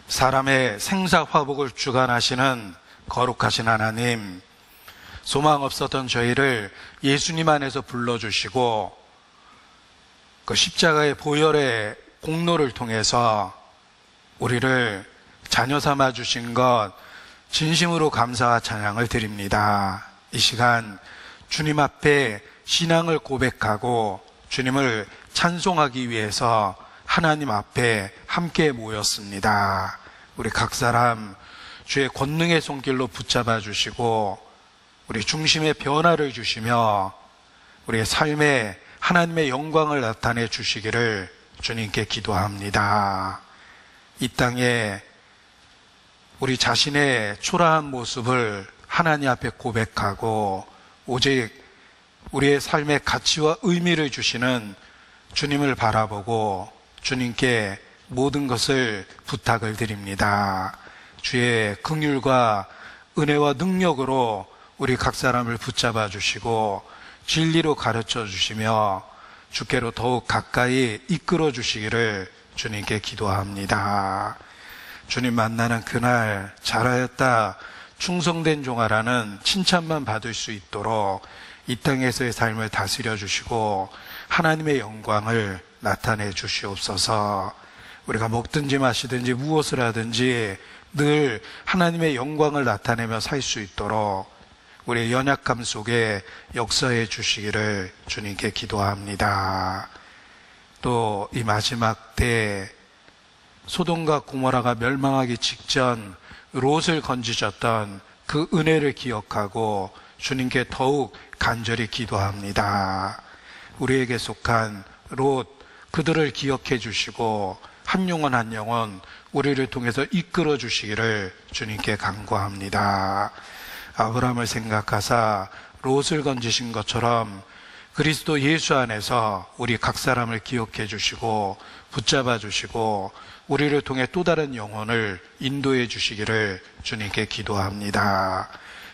사람의 생사화복을 주관하시는 거룩하신 하나님, 소망 없었던 저희를 예수님 안에서 불러주시고 그 십자가의 보혈의 공로를 통해서 우리를 자녀 삼아 주신 것 진심으로 감사와 찬양을 드립니다. 이 시간 주님 앞에 신앙을 고백하고 주님을 찬송하기 위해서 하나님 앞에 함께 모였습니다. 우리 각 사람 주의 권능의 손길로 붙잡아 주시고 우리 중심의 변화를 주시며 우리의 삶에 하나님의 영광을 나타내 주시기를 주님께 기도합니다. 이 땅에 우리 자신의 초라한 모습을 하나님 앞에 고백하고 오직 우리의 삶의 가치와 의미를 주시는 주님을 바라보고 주님께 모든 것을 부탁을 드립니다. 주의 긍휼과 은혜와 능력으로 우리 각 사람을 붙잡아 주시고 진리로 가르쳐 주시며 주께로 더욱 가까이 이끌어 주시기를 주님께 기도합니다. 주님 만나는 그날 잘하였다 충성된 종아라는 칭찬만 받을 수 있도록 이 땅에서의 삶을 다스려 주시고 하나님의 영광을 나타내 주시옵소서. 우리가 먹든지 마시든지 무엇을 하든지 늘 하나님의 영광을 나타내며 살 수 있도록 우리의 연약함 속에 역사해 주시기를 주님께 기도합니다. 또 이 마지막 때 소돔과 고모라가 멸망하기 직전 롯을 건지셨던 그 은혜를 기억하고 주님께 더욱 간절히 기도합니다. 우리에게 속한 롯, 그들을 기억해 주시고 한 영혼 한 영혼 우리를 통해서 이끌어 주시기를 주님께 간구합니다. 아브라함을 생각하사 롯을 건지신 것처럼 그리스도 예수 안에서 우리 각 사람을 기억해 주시고 붙잡아 주시고 우리를 통해 또 다른 영혼을 인도해 주시기를 주님께 기도합니다.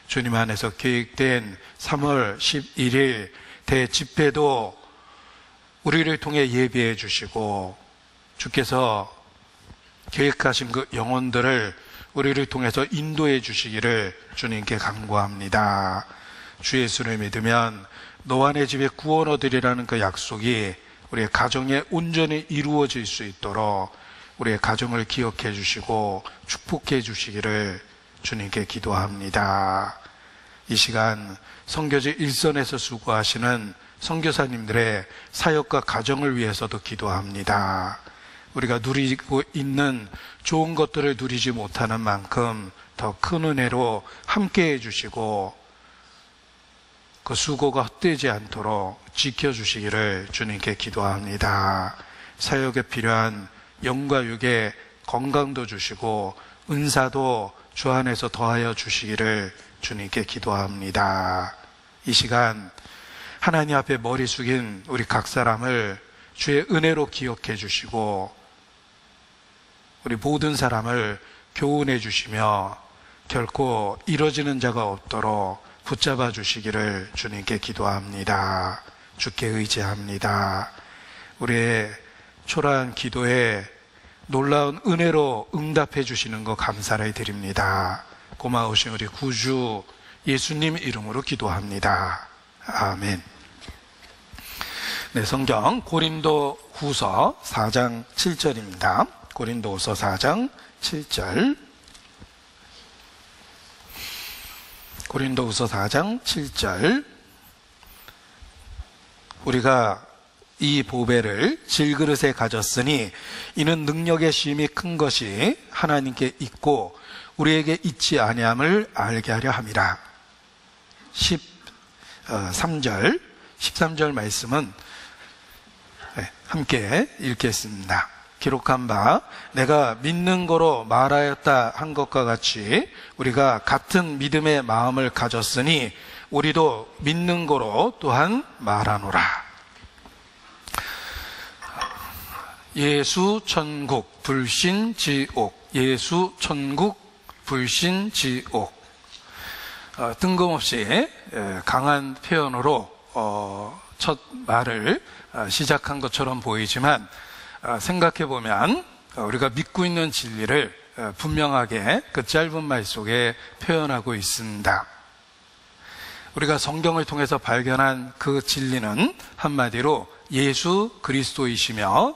주님 안에서 계획된 3월 11일 대집회도 우리를 통해 예비해 주시고 주께서 계획하신 그 영혼들을 우리를 통해서 인도해 주시기를 주님께 간구합니다. 주 예수를 믿으면 너와 내 집에 구원 얻으리라는 그 약속이 우리의 가정에 온전히 이루어질 수 있도록 우리의 가정을 기억해 주시고 축복해 주시기를 주님께 기도합니다. 이 시간 선교지 일선에서 수고하시는 선교사님들의 사역과 가정을 위해서도 기도합니다. 우리가 누리고 있는 좋은 것들을 누리지 못하는 만큼 더 큰 은혜로 함께해 주시고 그 수고가 헛되지 않도록 지켜주시기를 주님께 기도합니다. 사역에 필요한 영과 육의 건강도 주시고 은사도 주 안에서 더하여 주시기를 주님께 기도합니다. 이 시간 하나님 앞에 머리 숙인 우리 각 사람을 주의 은혜로 기억해 주시고 우리 모든 사람을 교훈해 주시며 결코 이뤄지는 자가 없도록 붙잡아 주시기를 주님께 기도합니다. 주께 의지합니다. 우리의 초라한 기도에 놀라운 은혜로 응답해 주시는 거 감사를 드립니다. 고마우신 우리 구주 예수님 이름으로 기도합니다. 아멘. 네, 성경 고린도 후서 4장 7절입니다. 고린도 후서 4장 7절. 고린도 후서 4장 7절. 우리가 이 보배를 질그릇에 가졌으니 이는 능력의 심이 큰 것이 하나님께 있고 우리에게 있지 아니함을 알게 하려 함이라. 13절 말씀은 함께 읽겠습니다. 기록한 바 내가 믿는 거로 말하였다 한 것과 같이 우리가 같은 믿음의 마음을 가졌으니 우리도 믿는 거로 또한 말하노라. 예수 천국 불신 지옥. 예수 천국 불신 지옥. 뜬금없이 강한 표현으로 첫 말을 시작한 것처럼 보이지만 생각해 보면 우리가 믿고 있는 진리를 분명하게 그 짧은 말 속에 표현하고 있습니다. 우리가 성경을 통해서 발견한 그 진리는 한마디로 예수 그리스도이시며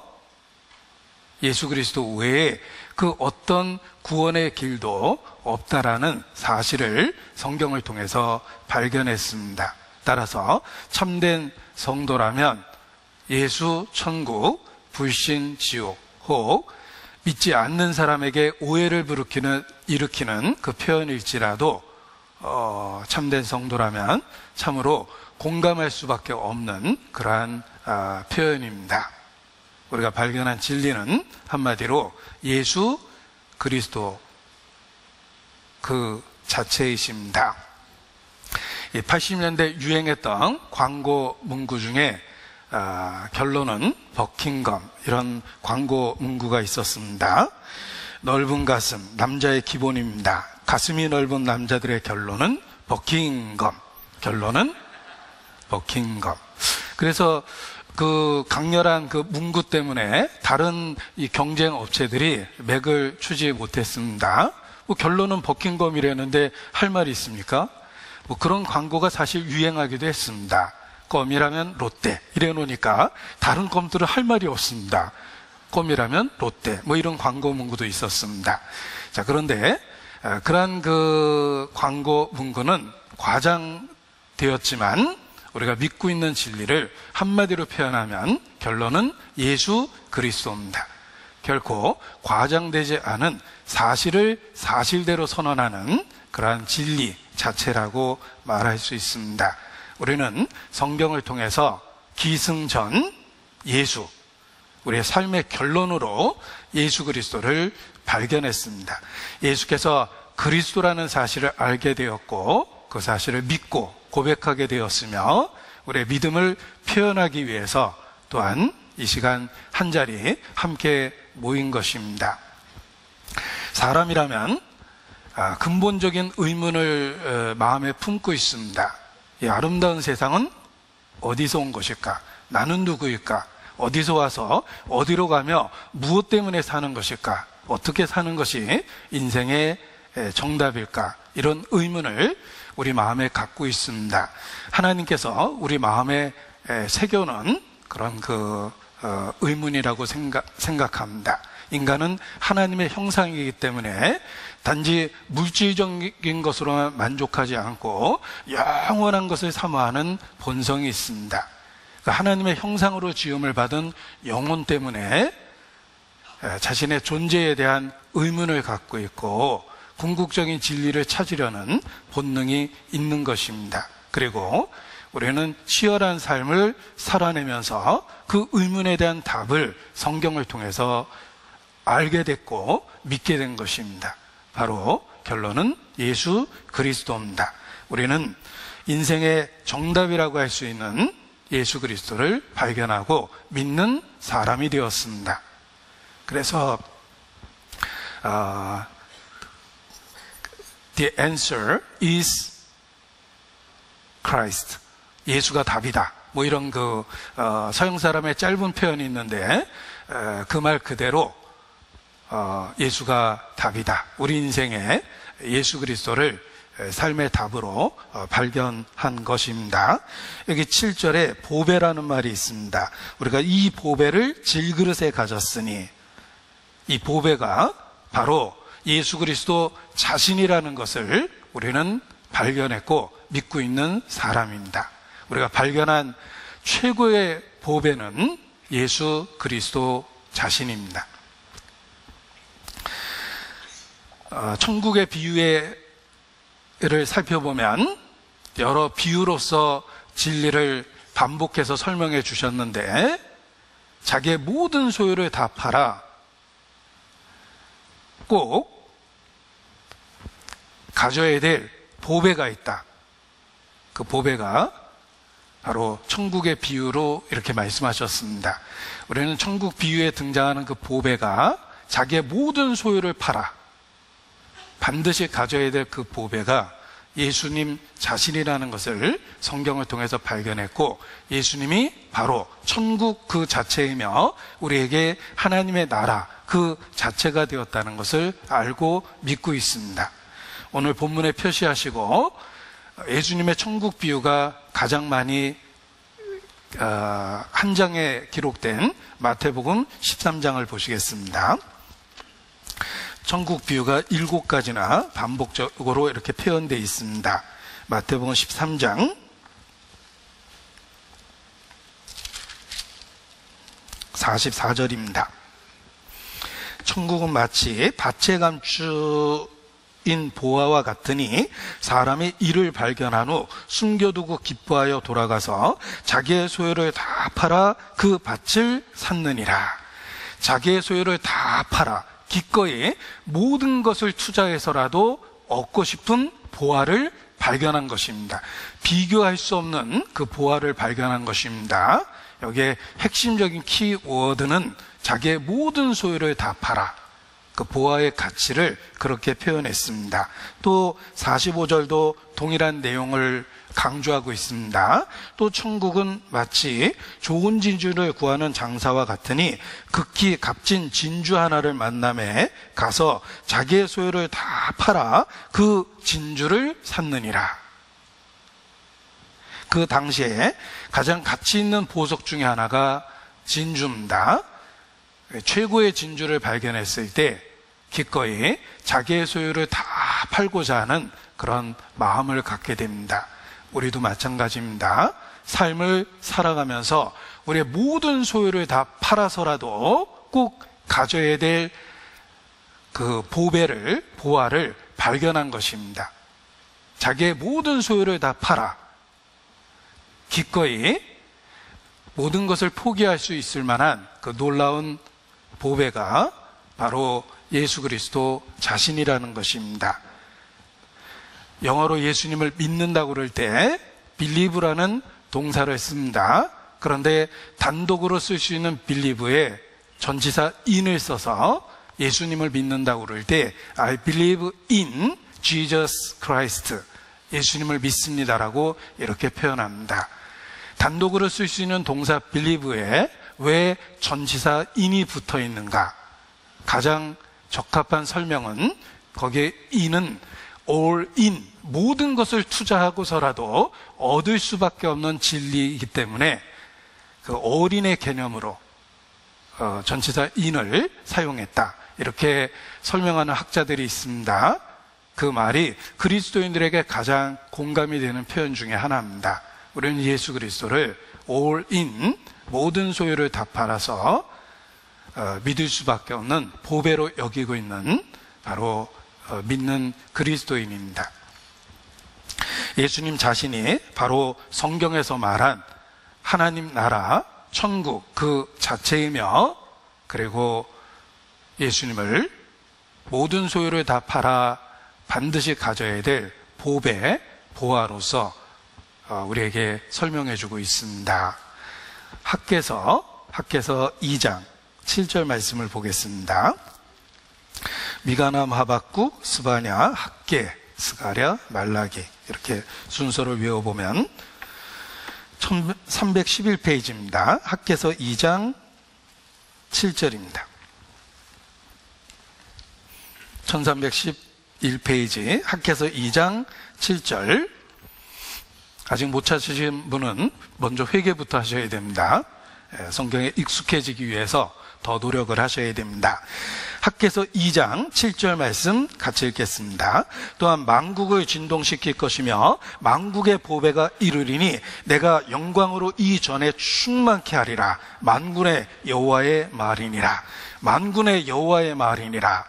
예수 그리스도 외에 그 어떤 구원의 길도 없다라는 사실을 성경을 통해서 발견했습니다. 따라서 참된 성도라면 예수 천국, 불신 지옥, 혹 믿지 않는 사람에게 오해를 일으키는 그 표현일지라도 참된 성도라면 참으로 공감할 수밖에 없는 그러한 표현입니다. 우리가 발견한 진리는 한마디로 예수 그리스도 그 자체이십니다. 80년대 유행했던 광고 문구 중에 결론은 버킹검, 이런 광고 문구가 있었습니다. 넓은 가슴, 남자의 기본입니다. 가슴이 넓은 남자들의 결론은 버킹검, 결론은 버킹검. 그래서 그 강렬한 그 문구 때문에 다른 이 경쟁 업체들이 맥을 추지 못했습니다. 뭐 결론은 버킹검이라는데 할 말이 있습니까? 뭐 그런 광고가 사실 유행하기도 했습니다. 껌이라면 롯데 이래 놓으니까 다른 껌들은 할 말이 없습니다. 껌이라면 롯데, 뭐 이런 광고 문구도 있었습니다. 자, 그런데 그러한 그 광고 문구는 과장되었지만 우리가 믿고 있는 진리를 한마디로 표현하면 결론은 예수 그리스도입니다. 결코 과장되지 않은 사실을 사실대로 선언하는 그러한 진리 자체라고 말할 수 있습니다. 우리는 성경을 통해서 기승전 예수, 우리의 삶의 결론으로 예수 그리스도를 발견했습니다. 예수께서 그리스도라는 사실을 알게 되었고 그 사실을 믿고 고백하게 되었으며 우리의 믿음을 표현하기 위해서 또한 이 시간 한자리 함께 모인 것입니다. 사람이라면 근본적인 의문을 마음에 품고 있습니다. 이 아름다운 세상은 어디서 온 것일까? 나는 누구일까? 어디서 와서 어디로 가며 무엇 때문에 사는 것일까? 어떻게 사는 것이 인생의 정답일까? 이런 의문을 우리 마음에 갖고 있습니다. 하나님께서 우리 마음에 새겨놓은 그런 의문이라고 생각합니다. 인간은 하나님의 형상이기 때문에 단지 물질적인 것으로만 만족하지 않고 영원한 것을 사모하는 본성이 있습니다. 하나님의 형상으로 지음을 받은 영혼 때문에 자신의 존재에 대한 의문을 갖고 있고 궁극적인 진리를 찾으려는 본능이 있는 것입니다. 그리고 우리는 치열한 삶을 살아내면서 그 의문에 대한 답을 성경을 통해서 알게 됐고 믿게 된 것입니다. 바로 결론은 예수 그리스도입니다. 우리는 인생의 정답이라고 할 수 있는 예수 그리스도를 발견하고 믿는 사람이 되었습니다. 그래서 The answer is Christ. 예수가 답이다. 뭐 이런 서양 사람의 짧은 표현이 있는데 그 말 그대로 예수가 답이다. 우리 인생에 예수 그리스도를 삶의 답으로 발견한 것입니다. 여기 7절에 보배라는 말이 있습니다. 우리가 이 보배를 질그릇에 가졌으니 이 보배가 바로 예수 그리스도 자신이라는 것을 우리는 발견했고 믿고 있는 사람입니다. 우리가 발견한 최고의 보배는 예수 그리스도 자신입니다. 천국의 비유를 살펴보면 여러 비유로서 진리를 반복해서 설명해 주셨는데 자기의 모든 소유를 다 팔아 꼭 가져야 될 보배가 있다. 그 보배가 바로 천국의 비유로 이렇게 말씀하셨습니다. 우리는 천국 비유에 등장하는 그 보배가 자기의 모든 소유를 팔아 반드시 가져야 될 그 보배가 예수님 자신이라는 것을 성경을 통해서 발견했고 예수님이 바로 천국 그 자체이며 우리에게 하나님의 나라, 그 자체가 되었다는 것을 알고 믿고 있습니다. 오늘 본문에 표시하시고 예수님의 천국 비유가 가장 많이 한 장에 기록된 마태복음 13장을 보시겠습니다. 천국 비유가 7가지나 반복적으로 이렇게 표현되어 있습니다. 마태복음 13장 44절입니다. 천국은 마치 밭에 감추인 보화와 같으니 사람이 이를 발견한 후 숨겨두고 기뻐하여 돌아가서 자기의 소유를 다 팔아 그 밭을 샀느니라. 자기의 소유를 다 팔아 기꺼이 모든 것을 투자해서라도 얻고 싶은 보화를 발견한 것입니다. 비교할 수 없는 그 보화를 발견한 것입니다. 여기에 핵심적인 키워드는 자기의 모든 소유를 다 팔아 그 보화의 가치를 그렇게 표현했습니다. 또 45절도 동일한 내용을 강조하고 있습니다. 또 천국은 마치 좋은 진주를 구하는 장사와 같으니 극히 값진 진주 하나를 만남에 가서 자기의 소유를 다 팔아 그 진주를 샀느니라. 그 당시에 가장 가치 있는 보석 중에 하나가 진주입니다. 최고의 진주를 발견했을 때 기꺼이 자기의 소유를 다 팔고자 하는 그런 마음을 갖게 됩니다. 우리도 마찬가지입니다. 삶을 살아가면서 우리의 모든 소유를 다 팔아서라도 꼭 가져야 될 그 보화를 발견한 것입니다. 자기의 모든 소유를 다 팔아 기꺼이 모든 것을 포기할 수 있을 만한 그 놀라운 보배가 바로 예수 그리스도 자신이라는 것입니다. 영어로 예수님을 믿는다고 그럴 때 believe라는 동사를 씁니다. 그런데 단독으로 쓸 수 있는 believe에 전치사 in을 써서 예수님을 믿는다고 그럴 때 I believe in Jesus Christ, 예수님을 믿습니다라고 이렇게 표현합니다. 단독으로 쓸 수 있는 동사 believe에 왜 전치사 in이 붙어 있는가? 가장 적합한 설명은 거기에 in은 all in, 모든 것을 투자하고서라도 얻을 수밖에 없는 진리이기 때문에 그 all인의 개념으로 전치사 in을 사용했다. 이렇게 설명하는 학자들이 있습니다. 그 말이 그리스도인들에게 가장 공감이 되는 표현 중에 하나입니다. 우리는 예수 그리스도를 all in, 모든 소유를 다 팔아서 믿을 수밖에 없는 보배로 여기고 있는 바로 믿는 그리스도인입니다. 예수님 자신이 바로 성경에서 말한 하나님 나라, 천국 그 자체이며, 그리고 예수님을 모든 소유를 다 팔아 반드시 가져야 될 보화로서 우리에게 설명해 주고 있습니다. 학개서 2장 7절 말씀을 보겠습니다. 미가남, 하박국, 스바냐, 학개, 스가랴, 말라기, 이렇게 순서를 외워보면 1311페이지입니다. 학개서 2장 7절입니다. 1311페이지 학개서 2장 7절. 아직 못 찾으신 분은 먼저 회개부터 하셔야 됩니다. 성경에 익숙해지기 위해서 더 노력을 하셔야 됩니다. 학개서 2장 7절 말씀 같이 읽겠습니다. 또한 만국을 진동시킬 것이며 만국의 보배가 이르리니 내가 영광으로 이전에 충만케 하리라. 만군의 여호와의 말이니라. 만군의 여호와의 말이니라.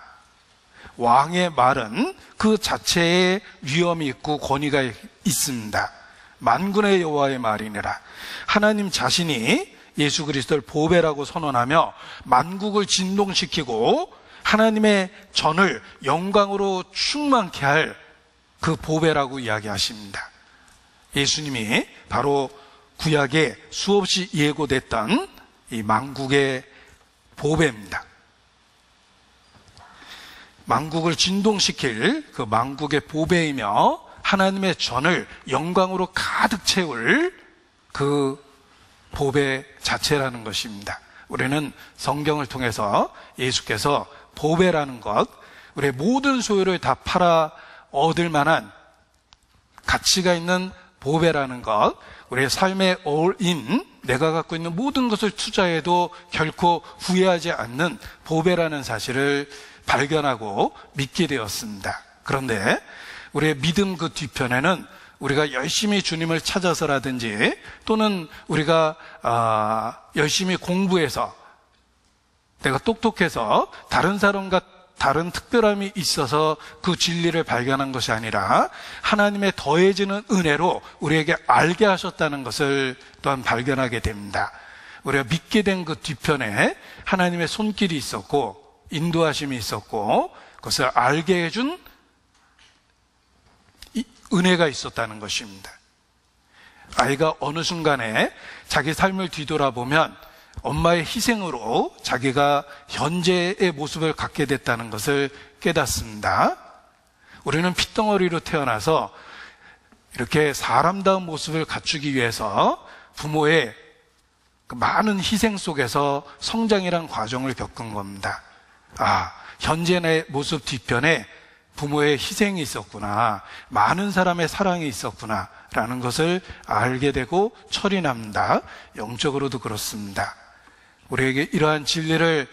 왕의 말은 그 자체에 위엄이 있고 권위가 있습니다. 만군의 여호와의 말이니라. 하나님 자신이 예수 그리스도를 보배라고 선언하며 만국을 진동시키고 하나님의 전을 영광으로 충만케 할 그 보배라고 이야기하십니다. 예수님이 바로 구약에 수없이 예고됐던 이 만국의 보배입니다. 만국을 진동시킬 그 만국의 보배이며 하나님의 전을 영광으로 가득 채울 그 보배 자체라는 것입니다. 우리는 성경을 통해서 예수께서 보배라는 것, 우리의 모든 소유를 다 팔아 얻을 만한 가치가 있는 보배라는 것, 우리의 삶의 올인, 내가 갖고 있는 모든 것을 투자해도 결코 후회하지 않는 보배라는 사실을 발견하고 믿게 되었습니다. 그런데 우리의 믿음 그 뒤편에는 우리가 열심히 주님을 찾아서라든지 또는 우리가 열심히 공부해서 내가 똑똑해서 다른 사람과 다른 특별함이 있어서 그 진리를 발견한 것이 아니라 하나님의 더해지는 은혜로 우리에게 알게 하셨다는 것을 또한 발견하게 됩니다. 우리가 믿게 된 그 뒤편에 하나님의 손길이 있었고 인도하심이 있었고 그것을 알게 해준 은혜가 있었다는 것입니다. 아이가 어느 순간에 자기 삶을 뒤돌아보면 엄마의 희생으로 자기가 현재의 모습을 갖게 됐다는 것을 깨닫습니다. 우리는 핏덩어리로 태어나서 이렇게 사람다운 모습을 갖추기 위해서 부모의 그 많은 희생 속에서 성장이란 과정을 겪은 겁니다. 현재 내 모습 뒤편에 부모의 희생이 있었구나, 많은 사람의 사랑이 있었구나 라는 것을 알게 되고 철이 납니다. 영적으로도 그렇습니다. 우리에게 이러한 진리를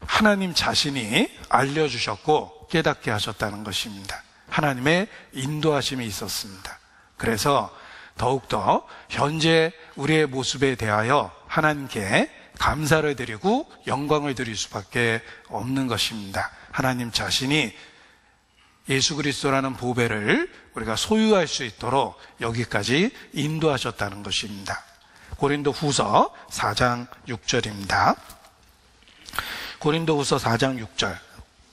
하나님 자신이 알려주셨고 깨닫게 하셨다는 것입니다. 하나님의 인도하심이 있었습니다. 그래서 더욱더 현재 우리의 모습에 대하여 하나님께 감사를 드리고 영광을 드릴 수밖에 없는 것입니다. 하나님 자신이 예수 그리스도라는 보배를 우리가 소유할 수 있도록 여기까지 인도하셨다는 것입니다. 고린도 후서 4장 6절입니다. 고린도 후서 4장 6절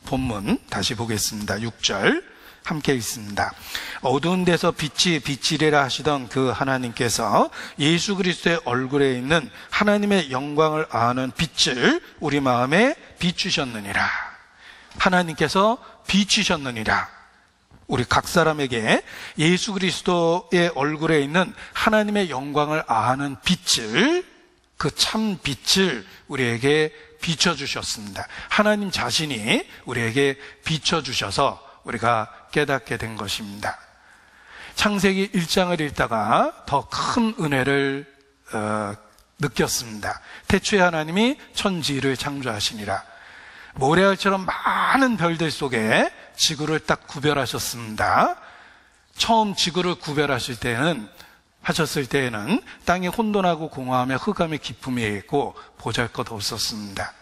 본문 다시 보겠습니다. 6절 함께 읽습니다. 어두운 데서 빛이 비치리라 하시던 그 하나님께서 예수 그리스도의 얼굴에 있는 하나님의 영광을 아는 빛을 우리 마음에 비추셨느니라. 하나님께서 비추셨느니라. 우리 각 사람에게 예수 그리스도의 얼굴에 있는 하나님의 영광을 아는 빛을, 그 참 빛을 우리에게 비춰주셨습니다. 하나님 자신이 우리에게 비춰주셔서 우리가 깨닫게 된 것입니다. 창세기 1장을 읽다가 더 큰 은혜를 느꼈습니다. 태초에 하나님이 천지를 창조하시니라. 모래알처럼 많은 별들 속에 지구를 딱 구별하셨습니다. 처음 지구를 구별하실 때는 하셨을 때에는 땅이 혼돈하고 공허하며 흑암의 기품이 있고 보잘것 없었습니다.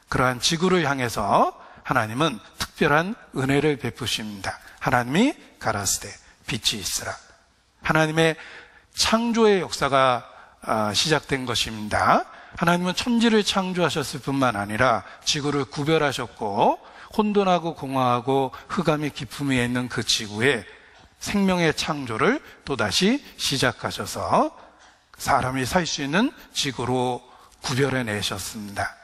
그러한 지구를 향해서 하나님은 특별한 은혜를 베푸십니다. 하나님이 가라스되 빛이 있으라. 하나님의 창조의 역사가 시작된 것입니다. 하나님은 천지를 창조하셨을 뿐만 아니라 지구를 구별하셨고 혼돈하고 공허하고 흑암의 기품이 있는 그 지구에 생명의 창조를 또다시 시작하셔서 사람이 살 수 있는 지구로 구별해내셨습니다.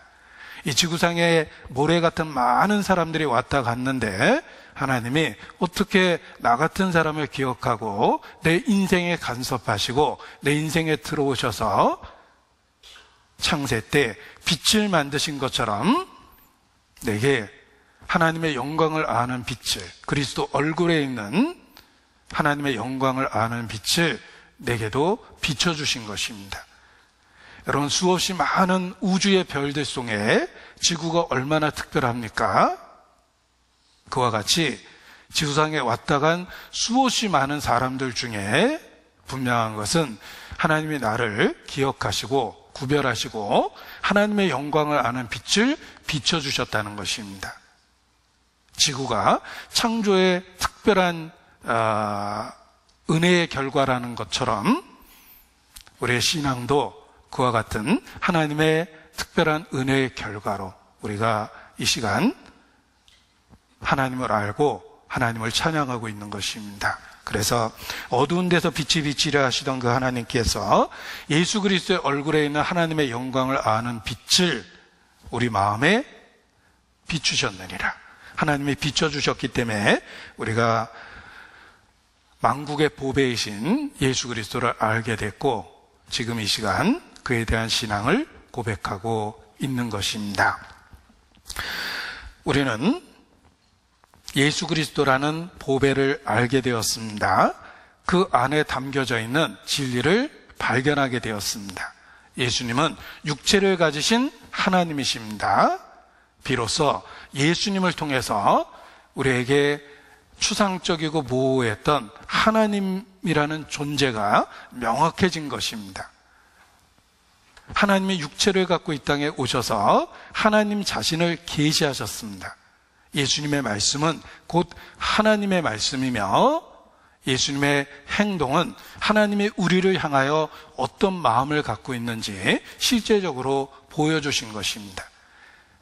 이 지구상에 모래 같은 많은 사람들이 왔다 갔는데 하나님이 어떻게 나 같은 사람을 기억하고 내 인생에 간섭하시고 내 인생에 들어오셔서 창세 때 빛을 만드신 것처럼 내게 하나님의 영광을 아는 빛을, 그리스도 얼굴에 있는 하나님의 영광을 아는 빛을 내게도 비춰주신 것입니다. 여러분, 수없이 많은 우주의 별들 속에 지구가 얼마나 특별합니까? 그와 같이 지구상에 왔다 간 수없이 많은 사람들 중에 분명한 것은 하나님이 나를 기억하시고 구별하시고 하나님의 영광을 아는 빛을 비춰주셨다는 것입니다. 지구가 창조의 특별한 은혜의 결과라는 것처럼 우리의 신앙도 그와 같은 하나님의 특별한 은혜의 결과로 우리가 이 시간 하나님을 알고 하나님을 찬양하고 있는 것입니다. 그래서 어두운 데서 빛이 비치려 하시던 그 하나님께서 예수 그리스도의 얼굴에 있는 하나님의 영광을 아는 빛을 우리 마음에 비추셨느니라. 하나님이 비춰주셨기 때문에 우리가 만국의 보배이신 예수 그리스도를 알게 됐고 지금 이 시간 그에 대한 신앙을 고백하고 있는 것입니다. 우리는 예수 그리스도라는 보배를 알게 되었습니다. 그 안에 담겨져 있는 진리를 발견하게 되었습니다. 예수님은 육체를 가지신 하나님이십니다. 비로소 예수님을 통해서 우리에게 추상적이고 모호했던 하나님이라는 존재가 명확해진 것입니다. 하나님이 육체를 갖고 이 땅에 오셔서 하나님 자신을 계시하셨습니다. 예수님의 말씀은 곧 하나님의 말씀이며 예수님의 행동은 하나님이 우리를 향하여 어떤 마음을 갖고 있는지 실제적으로 보여주신 것입니다.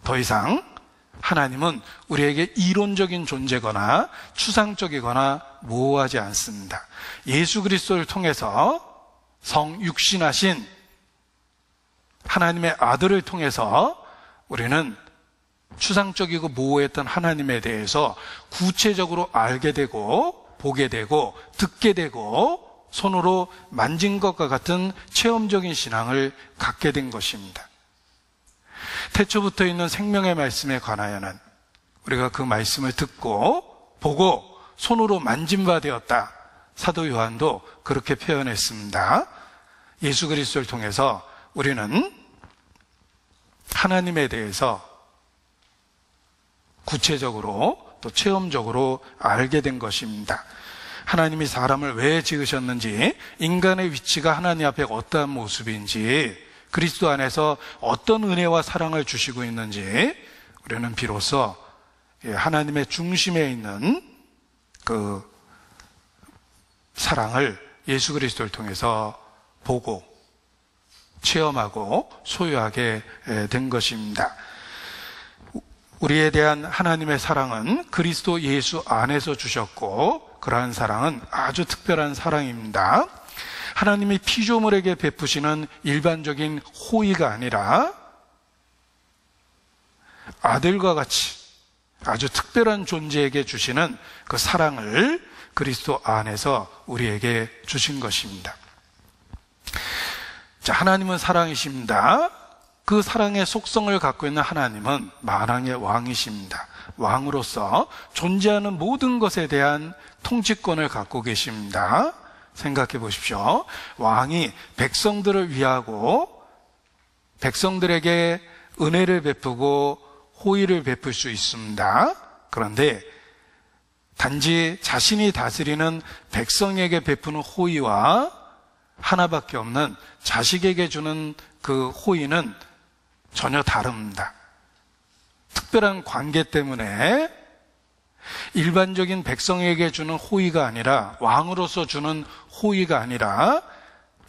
더 이상 하나님은 우리에게 이론적인 존재거나 추상적이거나 모호하지 않습니다. 예수 그리스도를 통해서 성육신하신 하나님의 아들을 통해서 우리는 추상적이고 모호했던 하나님에 대해서 구체적으로 알게 되고 보게 되고 듣게 되고 손으로 만진 것과 같은 체험적인 신앙을 갖게 된 것입니다. 태초부터 있는 생명의 말씀에 관하여는 우리가 그 말씀을 듣고 보고 손으로 만진 바 되었다. 사도 요한도 그렇게 표현했습니다. 예수 그리스도를 통해서 우리는 하나님에 대해서 구체적으로 또 체험적으로 알게 된 것입니다. 하나님이 사람을 왜 지으셨는지, 인간의 위치가 하나님 앞에 어떠한 모습인지, 그리스도 안에서 어떤 은혜와 사랑을 주시고 있는지 우리는 비로소 하나님의 중심에 있는 그 사랑을 예수 그리스도를 통해서 보고 체험하고 소유하게 된 것입니다. 우리에 대한 하나님의 사랑은 그리스도 예수 안에서 주셨고 그러한 사랑은 아주 특별한 사랑입니다. 하나님이 피조물에게 베푸시는 일반적인 호의가 아니라 아들과 같이 아주 특별한 존재에게 주시는 그 사랑을 그리스도 안에서 우리에게 주신 것입니다. 자, 하나님은 사랑이십니다. 그 사랑의 속성을 갖고 있는 하나님은 만왕의 왕이십니다. 왕으로서 존재하는 모든 것에 대한 통치권을 갖고 계십니다. 생각해 보십시오. 왕이 백성들을 위하고 백성들에게 은혜를 베푸고 호의를 베풀 수 있습니다. 그런데 단지 자신이 다스리는 백성에게 베푸는 호의와 하나밖에 없는 자식에게 주는 그 호의는 전혀 다릅니다. 특별한 관계 때문에 일반적인 백성에게 주는 호의가 아니라, 왕으로서 주는 호의가 아니라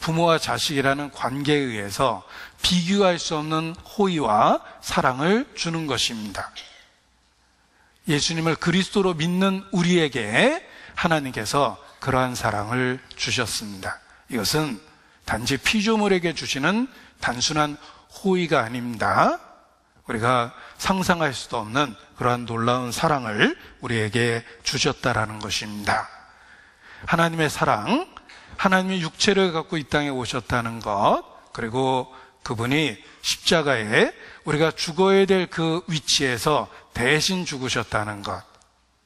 부모와 자식이라는 관계에 의해서 비교할 수 없는 호의와 사랑을 주는 것입니다. 예수님을 그리스도로 믿는 우리에게 하나님께서 그러한 사랑을 주셨습니다. 이것은 단지 피조물에게 주시는 단순한 호의가 아닙니다. 우리가 상상할 수도 없는 그러한 놀라운 사랑을 우리에게 주셨다라는 것입니다. 하나님의 사랑, 하나님이 육체를 갖고 이 땅에 오셨다는 것, 그리고 그분이 십자가에 우리가 죽어야 될 그 위치에서 대신 죽으셨다는 것,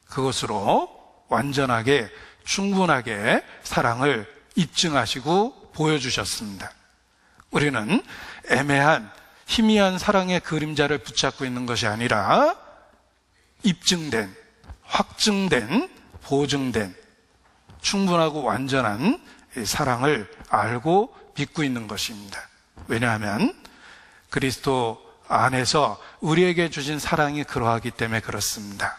그것으로 완전하게 충분하게 사랑을 입증하시고 보여주셨습니다. 우리는 애매한 희미한 사랑의 그림자를 붙잡고 있는 것이 아니라 입증된, 확증된, 보증된 충분하고 완전한 사랑을 알고 믿고 있는 것입니다. 왜냐하면 그리스도 안에서 우리에게 주신 사랑이 그러하기 때문에 그렇습니다.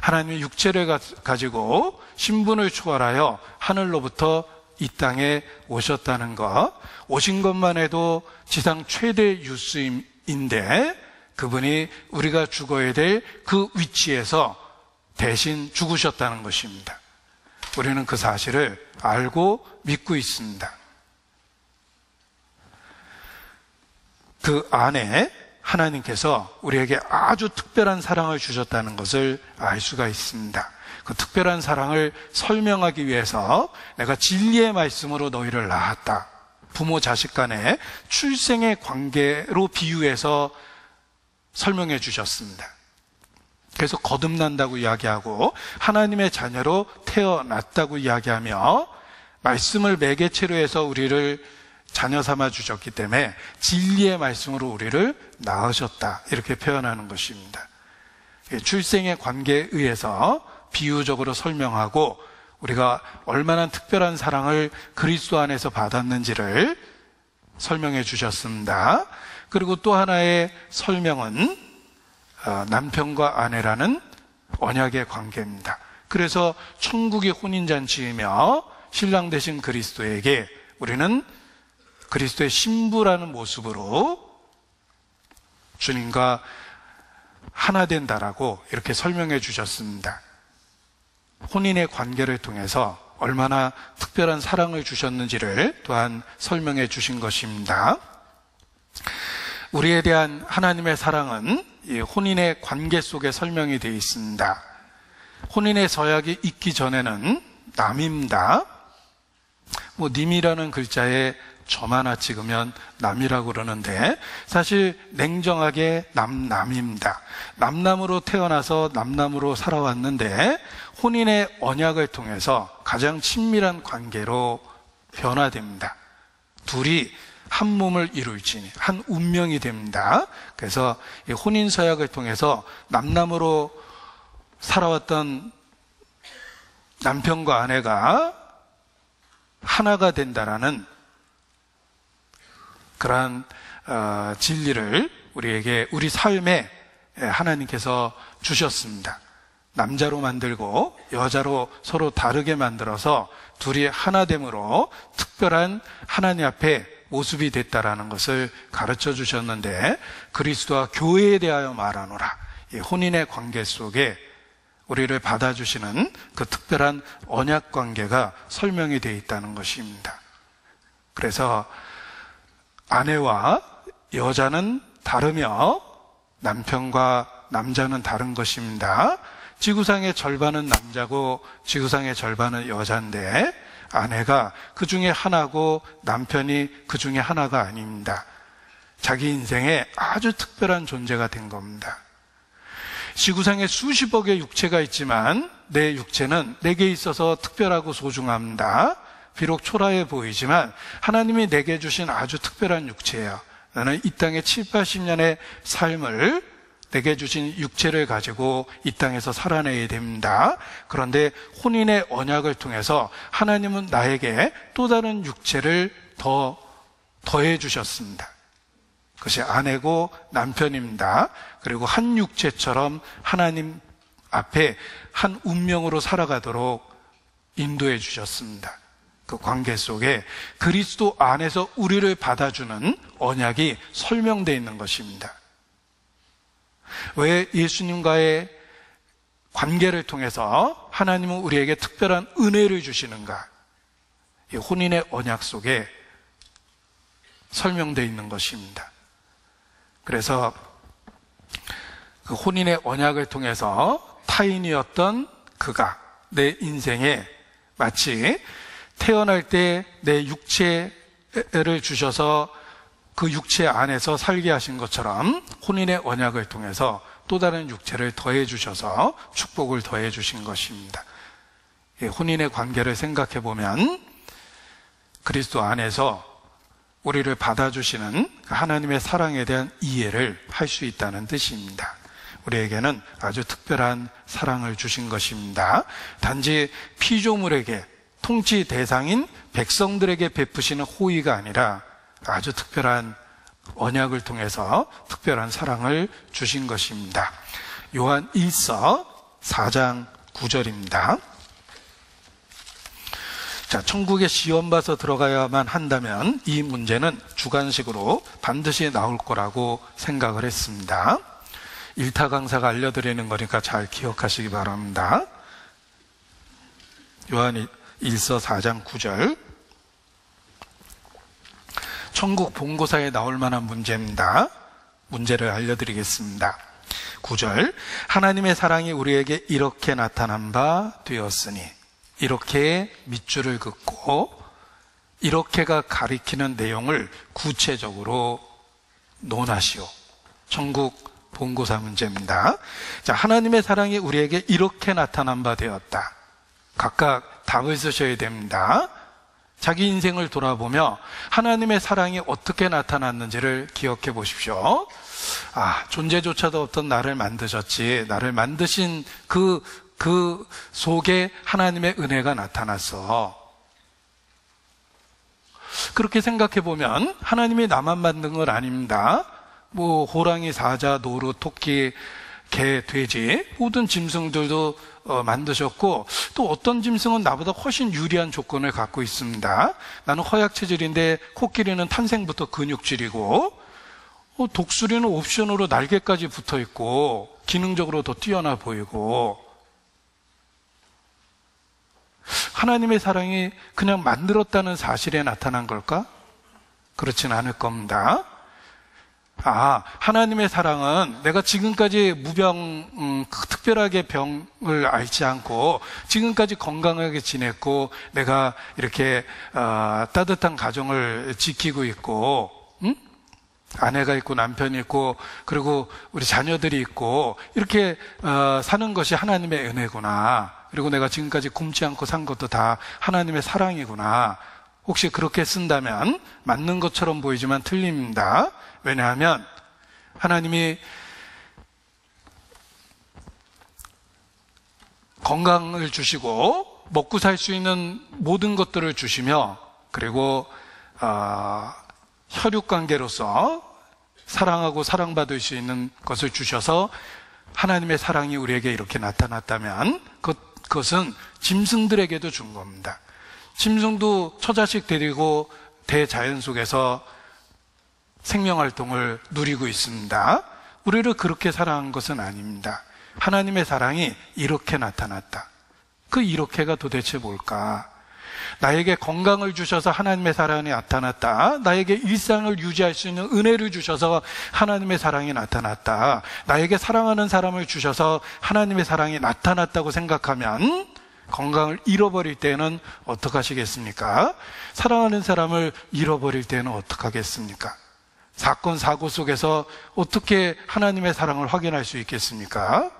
하나님이 육체를 가지고 신분을 초월하여 하늘로부터 이 땅에 오셨다는 것, 오신 것만 해도 지상 최대 유수인데 그분이 우리가 죽어야 될 그 위치에서 대신 죽으셨다는 것입니다. 우리는 그 사실을 알고 믿고 있습니다. 그 안에 하나님께서 우리에게 아주 특별한 사랑을 주셨다는 것을 알 수가 있습니다. 그 특별한 사랑을 설명하기 위해서 내가 진리의 말씀으로 너희를 낳았다. 부모 자식 간의 출생의 관계로 비유해서 설명해 주셨습니다. 그래서 거듭난다고 이야기하고 하나님의 자녀로 태어났다고 이야기하며 말씀을 매개체로 해서 우리를 자녀 삼아 주셨기 때문에 진리의 말씀으로 우리를 낳으셨다, 이렇게 표현하는 것입니다. 출생의 관계에 의해서 비유적으로 설명하고 우리가 얼마나 특별한 사랑을 그리스도 안에서 받았는지를 설명해 주셨습니다. 그리고 또 하나의 설명은 남편과 아내라는 언약의 관계입니다. 그래서 천국이 혼인잔치이며 신랑 되신 그리스도에게 우리는 그리스도의 신부라는 모습으로 주님과 하나 된다라고 이렇게 설명해 주셨습니다. 혼인의 관계를 통해서 얼마나 특별한 사랑을 주셨는지를 또한 설명해 주신 것입니다. 우리에 대한 하나님의 사랑은 이 혼인의 관계 속에 설명이 되어 있습니다. 혼인의 서약이 있기 전에는 남입니다. 님이라는 글자에 점 하나 찍으면 남이라고 그러는데 사실 냉정하게 남입니다. 남남으로 태어나서 남남으로 살아왔는데 혼인의 언약을 통해서 가장 친밀한 관계로 변화됩니다. 둘이 한 몸을 이룰지니 한 운명이 됩니다. 그래서 이 혼인 서약을 통해서 남남으로 살아왔던 남편과 아내가 하나가 된다라는 그러한 진리를 우리에게 우리 삶에 하나님께서 주셨습니다. 남자로 만들고 여자로 서로 다르게 만들어서 둘이 하나됨으로 특별한 하나님 앞에 모습이 됐다라는 것을 가르쳐 주셨는데 그리스도와 교회에 대하여 말하노라. 이 혼인의 관계 속에 우리를 받아주시는 그 특별한 언약 관계가 설명이 되어 있다는 것입니다. 그래서 아내와 여자는 다르며 남편과 남자는 다른 것입니다. 지구상의 절반은 남자고 지구상의 절반은 여자인데 아내가 그 중에 하나고 남편이 그 중에 하나가 아닙니다. 자기 인생에 아주 특별한 존재가 된 겁니다. 지구상에 수십억의 육체가 있지만 내 육체는 내게 있어서 특별하고 소중합니다. 비록 초라해 보이지만 하나님이 내게 주신 아주 특별한 육체예요. 나는 이 땅의 70-80년의 삶을 내게 주신 육체를 가지고 이 땅에서 살아내야 됩니다. 그런데 혼인의 언약을 통해서 하나님은 나에게 또 다른 육체를 더해 주셨습니다. 그것이 아내고 남편입니다. 그리고 한 육체처럼 하나님 앞에 한 운명으로 살아가도록 인도해 주셨습니다. 그 관계 속에 그리스도 안에서 우리를 받아주는 언약이 설명되어 있는 것입니다. 왜 예수님과의 관계를 통해서 하나님은 우리에게 특별한 은혜를 주시는가? 이 혼인의 언약 속에 설명되어 있는 것입니다. 그래서 그 혼인의 언약을 통해서 타인이었던 그가 내 인생에 마치 태어날 때 내 육체를 주셔서 그 육체 안에서 살게 하신 것처럼 혼인의 언약을 통해서 또 다른 육체를 더해 주셔서 축복을 더해 주신 것입니다. 혼인의 관계를 생각해 보면 그리스도 안에서 우리를 받아주시는 하나님의 사랑에 대한 이해를 할 수 있다는 뜻입니다. 우리에게는 아주 특별한 사랑을 주신 것입니다. 단지 피조물에게 통치 대상인 백성들에게 베푸시는 호의가 아니라 아주 특별한 언약을 통해서 특별한 사랑을 주신 것입니다. 요한 1서 4장 9절입니다. 자, 천국에 시험 봐서 들어가야만 한다면 이 문제는 주관식으로 반드시 나올 거라고 생각을 했습니다. 일타 강사가 알려드리는 거니까 잘 기억하시기 바랍니다. 요한 1서 4장 9절. 천국 본고사에 나올 만한 문제입니다. 문제를 알려드리겠습니다. 9절. 하나님의 사랑이 우리에게 이렇게 나타난 바 되었으니 이렇게 밑줄을 긋고 이렇게가 가리키는 내용을 구체적으로 논하시오. 천국 본고사 문제입니다. 자, 하나님의 사랑이 우리에게 이렇게 나타난 바 되었다. 각각 답을 쓰셔야 됩니다. 자기 인생을 돌아보며 하나님의 사랑이 어떻게 나타났는지를 기억해 보십시오. 존재조차도 없던 나를 만드셨지, 나를 만드신 그 속에 하나님의 은혜가 나타났어. 그렇게 생각해 보면 하나님이 나만 만든 건 아닙니다. 호랑이, 사자, 노루, 토끼, 개, 돼지 모든 짐승들도 만드셨고, 또 어떤 짐승은 나보다 훨씬 유리한 조건을 갖고 있습니다. 나는 허약 체질인데 코끼리는 탄생부터 근육질이고, 독수리는 옵션으로 날개까지 붙어 있고 기능적으로 더 뛰어나 보이고. 하나님의 사랑이 그냥 만들었다는 사실에 나타난 걸까? 그렇진 않을 겁니다. 하나님의 사랑은 내가 지금까지 특별하게 병을 앓지 않고 지금까지 건강하게 지냈고, 내가 이렇게 따뜻한 가정을 지키고 있고, 아내가 있고 남편이 있고 그리고 우리 자녀들이 있고, 이렇게 사는 것이 하나님의 은혜구나. 그리고 내가 지금까지 굶지 않고 산 것도 다 하나님의 사랑이구나. 혹시 그렇게 쓴다면 맞는 것처럼 보이지만 틀립니다. 왜냐하면 하나님이 건강을 주시고 먹고 살 수 있는 모든 것들을 주시며, 그리고 혈육관계로서 사랑하고 사랑받을 수 있는 것을 주셔서 하나님의 사랑이 우리에게 이렇게 나타났다면 그것은 짐승들에게도 준 겁니다. 짐승도 처자식 데리고 대자연 속에서 생명활동을 누리고 있습니다. 우리를 그렇게 사랑한 것은 아닙니다. 하나님의 사랑이 이렇게 나타났다. 그 이렇게가 도대체 뭘까? 나에게 건강을 주셔서 하나님의 사랑이 나타났다. 나에게 일상을 유지할 수 있는 은혜를 주셔서 하나님의 사랑이 나타났다. 나에게 사랑하는 사람을 주셔서 하나님의 사랑이 나타났다고 생각하면, 건강을 잃어버릴 때는 어떻게 하시겠습니까? 사랑하는 사람을 잃어버릴 때는 어떻게 하겠습니까? 사건, 사고 속에서 어떻게 하나님의 사랑을 확인할 수 있겠습니까?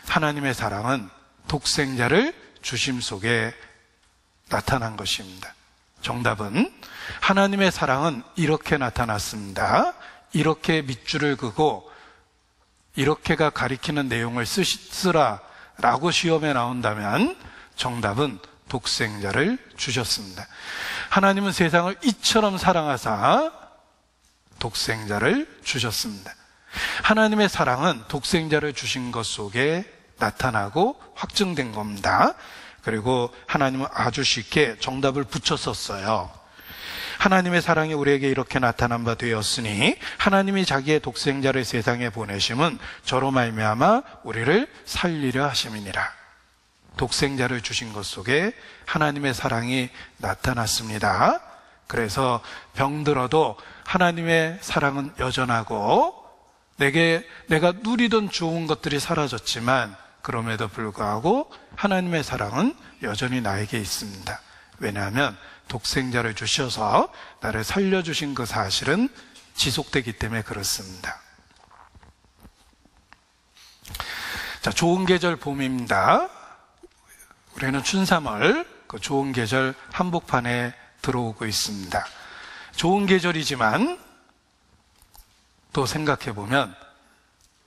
하나님의 사랑은 독생자를 주심 속에 나타난 것입니다. 정답은 하나님의 사랑은 이렇게 나타났습니다. 이렇게 밑줄을 그고 이렇게가 가리키는 내용을 쓰라라고 시험에 나온다면 정답은 독생자를 주셨습니다. 하나님은 세상을 이처럼 사랑하사 독생자를 주셨습니다. 하나님의 사랑은 독생자를 주신 것 속에 나타나고 확증된 겁니다. 그리고 하나님은 아주 쉽게 정답을 붙였었어요. 하나님의 사랑이 우리에게 이렇게 나타난 바 되었으니 하나님이 자기의 독생자를 세상에 보내심은 저로 말미암아 우리를 살리려 하심이니라. 독생자를 주신 것 속에 하나님의 사랑이 나타났습니다. 그래서 병들어도 하나님의 사랑은 여전하고, 내가 누리던 좋은 것들이 사라졌지만 그럼에도 불구하고 하나님의 사랑은 여전히 나에게 있습니다. 왜냐하면 독생자를 주셔서 나를 살려주신 그 사실은 지속되기 때문에 그렇습니다. 자, 좋은 계절 봄입니다. 우리는 춘삼월, 그 좋은 계절 한복판에 들어오고 있습니다. 좋은 계절이지만 또 생각해보면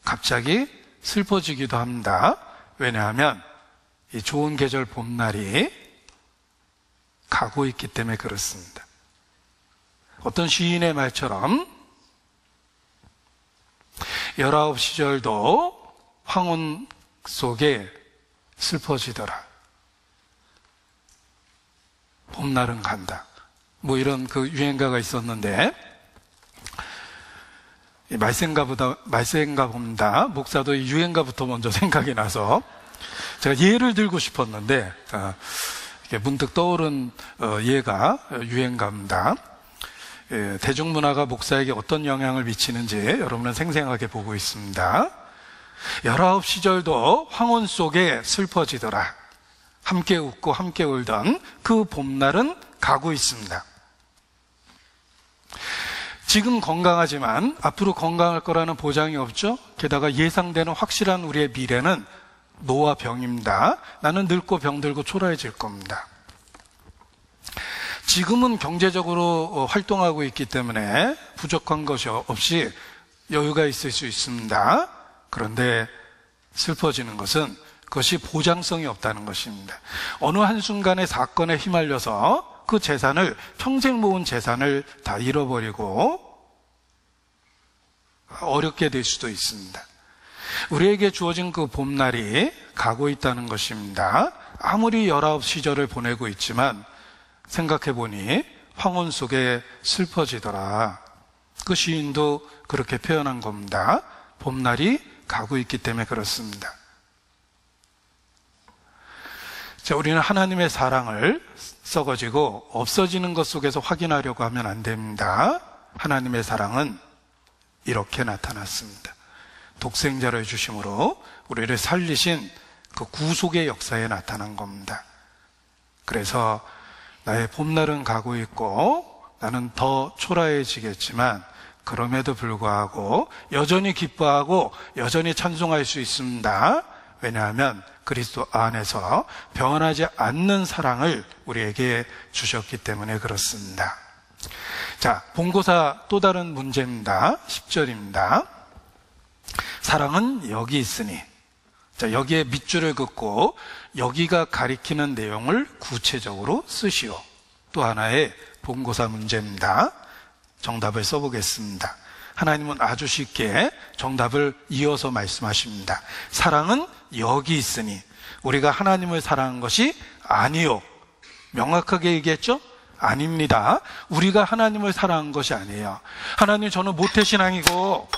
갑자기 슬퍼지기도 합니다. 왜냐하면 이 좋은 계절 봄날이 가고 있기 때문에 그렇습니다. 어떤 시인의 말처럼 19시절도 황혼 속에 슬퍼지더라. 봄날은 간다. 이런 그 유행가가 있었는데, 말씀가 봅니다. 목사도 이 유행가부터 먼저 생각이 나서 제가 예를 들고 싶었는데, 이렇게 문득 떠오른 예가 유행가입니다. 대중문화가 목사에게 어떤 영향을 미치는지 여러분은 생생하게 보고 있습니다. 19시절도 황혼 속에 슬퍼지더라. 함께 웃고 함께 울던 그 봄날은 가고 있습니다. 지금 건강하지만 앞으로 건강할 거라는 보장이 없죠. 게다가 예상되는 확실한 우리의 미래는 노화 병입니다. 나는 늙고 병들고 초라해질 겁니다. 지금은 경제적으로 활동하고 있기 때문에 부족한 것이 없이 여유가 있을 수 있습니다. 그런데 슬퍼지는 것은 그것이 보장성이 없다는 것입니다. 어느 한순간의 사건에 휘말려서 그 재산을, 평생 모은 재산을 다 잃어버리고 어렵게 될 수도 있습니다. 우리에게 주어진 그 봄날이 가고 있다는 것입니다. 아무리 19 시절을 보내고 있지만 생각해보니 황혼 속에 슬퍼지더라. 그 시인도 그렇게 표현한 겁니다. 봄날이 가고 있기 때문에 그렇습니다. 자, 우리는 하나님의 사랑을 썩어지고 없어지는 것 속에서 확인하려고 하면 안 됩니다. 하나님의 사랑은 이렇게 나타났습니다. 독생자를 주심으로 우리를 살리신 그 구속의 역사에 나타난 겁니다. 그래서 나의 봄날은 가고 있고 나는 더 초라해지겠지만 그럼에도 불구하고 여전히 기뻐하고 여전히 찬송할 수 있습니다. 왜냐하면 그리스도 안에서 변하지 않는 사랑을 우리에게 주셨기 때문에 그렇습니다. 자, 본고사 또 다른 문제입니다. 10절입니다. 사랑은 여기 있으니. 자, 여기에 밑줄을 긋고 여기가 가리키는 내용을 구체적으로 쓰시오. 또 하나의 본고사 문제입니다. 정답을 써보겠습니다. 하나님은 아주 쉽게 정답을 이어서 말씀하십니다. 사랑은 여기 있으니. 우리가 하나님을 사랑한 것이 아니요. 명확하게 얘기했죠? 아닙니다. 우리가 하나님을 사랑한 것이 아니에요. 하나님, 저는 모태신앙이고,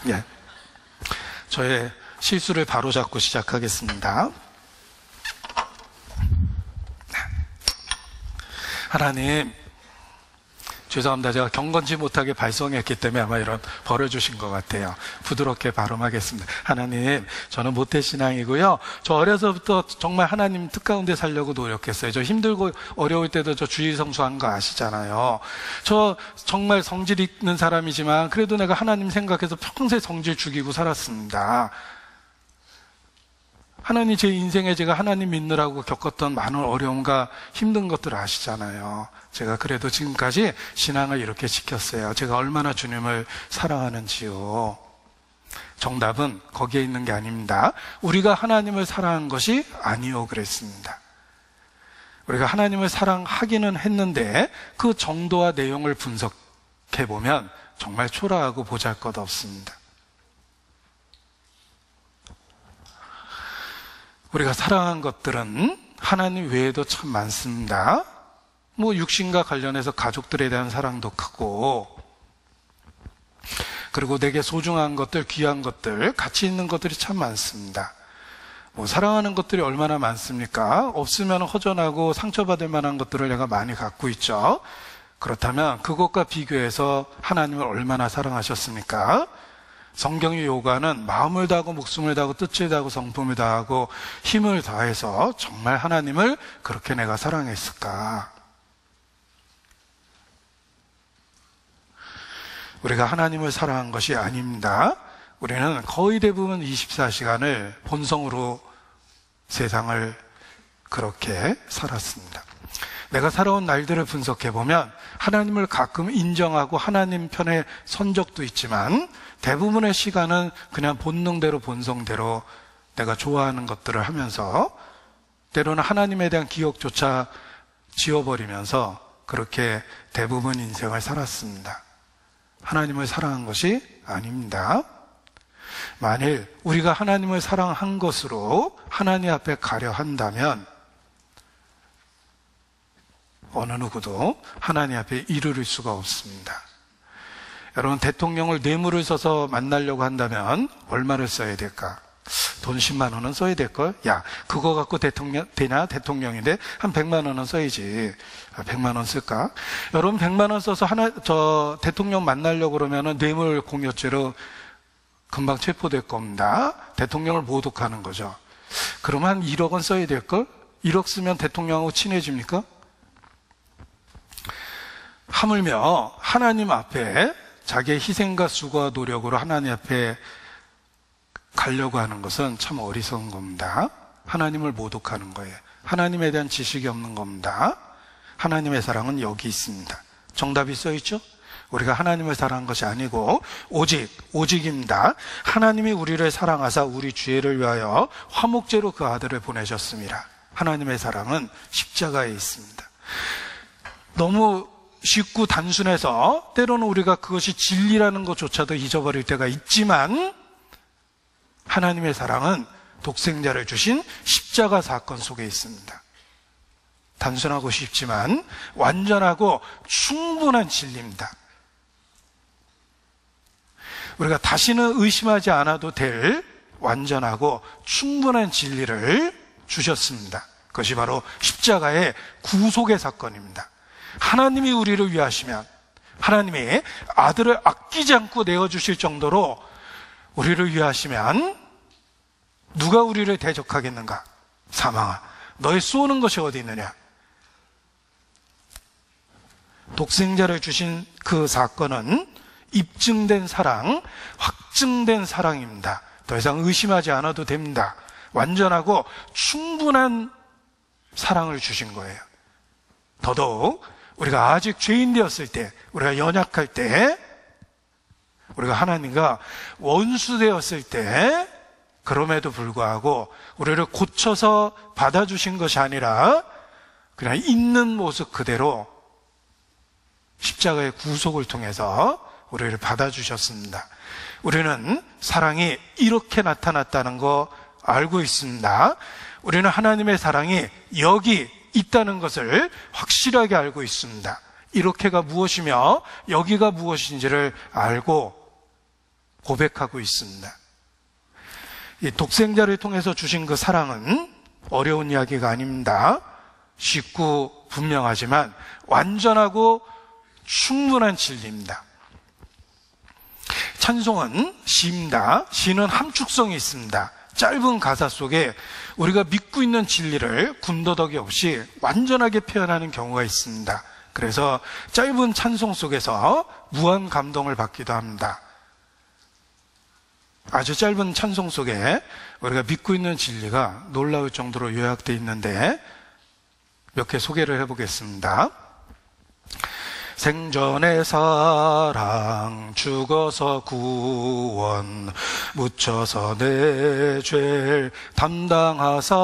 예, 저의 실수를 바로잡고 시작하겠습니다. 하나님, 죄송합니다. 제가 경건치 못하게 발성했기 때문에 아마 이런 벌을 주신 것 같아요. 부드럽게 발음하겠습니다. 하나님, 저는 모태신앙이고요. 저 어려서부터 정말 하나님 뜻 가운데 살려고 노력했어요. 저 힘들고 어려울 때도 저 주의성수한 거 아시잖아요. 저 정말 성질 있는 사람이지만 그래도 내가 하나님 생각해서 평생 성질 죽이고 살았습니다. 하나님, 제 인생에 제가 하나님 믿느라고 겪었던 많은 어려움과 힘든 것들 아시잖아요. 제가 그래도 지금까지 신앙을 이렇게 지켰어요. 제가 얼마나 주님을 사랑하는지요. 정답은 거기에 있는 게 아닙니다. 우리가 하나님을 사랑한 것이 아니요 그랬습니다. 우리가 하나님을 사랑하기는 했는데 그 정도와 내용을 분석해보면 정말 초라하고 보잘것없습니다. 우리가 사랑한 것들은 하나님 외에도 참 많습니다. 뭐 육신과 관련해서 가족들에 대한 사랑도 크고, 그리고 내게 소중한 것들, 귀한 것들, 가치 있는 것들이 참 많습니다. 뭐 사랑하는 것들이 얼마나 많습니까? 없으면 허전하고 상처받을 만한 것들을 내가 많이 갖고 있죠. 그렇다면 그것과 비교해서 하나님을 얼마나 사랑하셨습니까? 성경이 요구하는 마음을 다하고 목숨을 다하고 뜻을 다하고 성품을 다하고 힘을 다해서 정말 하나님을 그렇게 내가 사랑했을까? 우리가 하나님을 사랑한 것이 아닙니다. 우리는 거의 대부분 24시간을 본성으로 세상을 그렇게 살았습니다. 내가 살아온 날들을 분석해보면 하나님을 가끔 인정하고 하나님 편에 선 적도 있지만 대부분의 시간은 그냥 본능대로 본성대로 내가 좋아하는 것들을 하면서 때로는 하나님에 대한 기억조차 지워버리면서 그렇게 대부분 인생을 살았습니다. 하나님을 사랑한 것이 아닙니다. 만일 우리가 하나님을 사랑한 것으로 하나님 앞에 가려 한다면 어느 누구도 하나님 앞에 이르를 수가 없습니다. 여러분, 대통령을 뇌물을 써서 만나려고 한다면 얼마를 써야 될까? 돈 10만 원은 써야 될걸? 야, 그거 갖고 대통령 되냐? 대통령인데 한 100만 원은 써야지. 100만 원 쓸까? 여러분, 100만 원 써서 대통령 만나려고 그러면은 뇌물 공여죄로 금방 체포될 겁니다. 대통령을 모독하는 거죠. 그러면 한 1억 원 써야 될걸? 1억 쓰면 대통령하고 친해집니까? 하물며 하나님 앞에 자기의 희생과 수고와 노력으로 하나님 앞에 가려고 하는 것은 참 어리석은 겁니다. 하나님을 모독하는 거예요. 하나님에 대한 지식이 없는 겁니다. 하나님의 사랑은 여기 있습니다. 정답이 써있죠? 우리가 하나님을 사랑한 것이 아니고 오직입니다. 하나님이 우리를 사랑하사 우리 죄를 위하여 화목제로 그 아들을 보내셨습니다. 하나님의 사랑은 십자가에 있습니다. 너무 쉽고 단순해서 때로는 우리가 그것이 진리라는 것조차도 잊어버릴 때가 있지만, 하나님의 사랑은 독생자를 주신 십자가 사건 속에 있습니다. 단순하고 쉽지만 완전하고 충분한 진리입니다. 우리가 다시는 의심하지 않아도 될 완전하고 충분한 진리를 주셨습니다. 그것이 바로 십자가의 구속의 사건입니다. 하나님이 우리를 위하시면, 하나님이 아들을 아끼지 않고 내어주실 정도로 우리를 위하시면 누가 우리를 대적하겠는가? 사망아, 너의 쏘는 것이 어디 있느냐? 독생자를 주신 그 사건은 입증된 사랑, 확증된 사랑입니다. 더 이상 의심하지 않아도 됩니다. 완전하고 충분한 사랑을 주신 거예요. 더더욱 우리가 아직 죄인 되었을 때, 우리가 연약할 때, 우리가 하나님과 원수 되었을 때, 그럼에도 불구하고 우리를 고쳐서 받아주신 것이 아니라 그냥 있는 모습 그대로 십자가의 구속을 통해서 우리를 받아주셨습니다. 우리는 사랑이 이렇게 나타났다는 거 알고 있습니다. 우리는 하나님의 사랑이 여기 있다는 것을 확실하게 알고 있습니다. 이렇게가 무엇이며 여기가 무엇인지를 알고 고백하고 있습니다. 이 독생자를 통해서 주신 그 사랑은 어려운 이야기가 아닙니다. 쉽고 분명하지만 완전하고 충분한 진리입니다. 찬송은 시입니다. 시는 함축성이 있습니다. 짧은 가사 속에 우리가 믿고 있는 진리를 군더더기 없이 완전하게 표현하는 경우가 있습니다. 그래서 짧은 찬송 속에서 무한 감동을 받기도 합니다. 아주 짧은 찬송 속에 우리가 믿고 있는 진리가 놀라울 정도로 요약되어 있는데 몇 개 소개를 해보겠습니다. 생전의 사랑 죽어서 구원 묻혀서 내 죄를 담당하사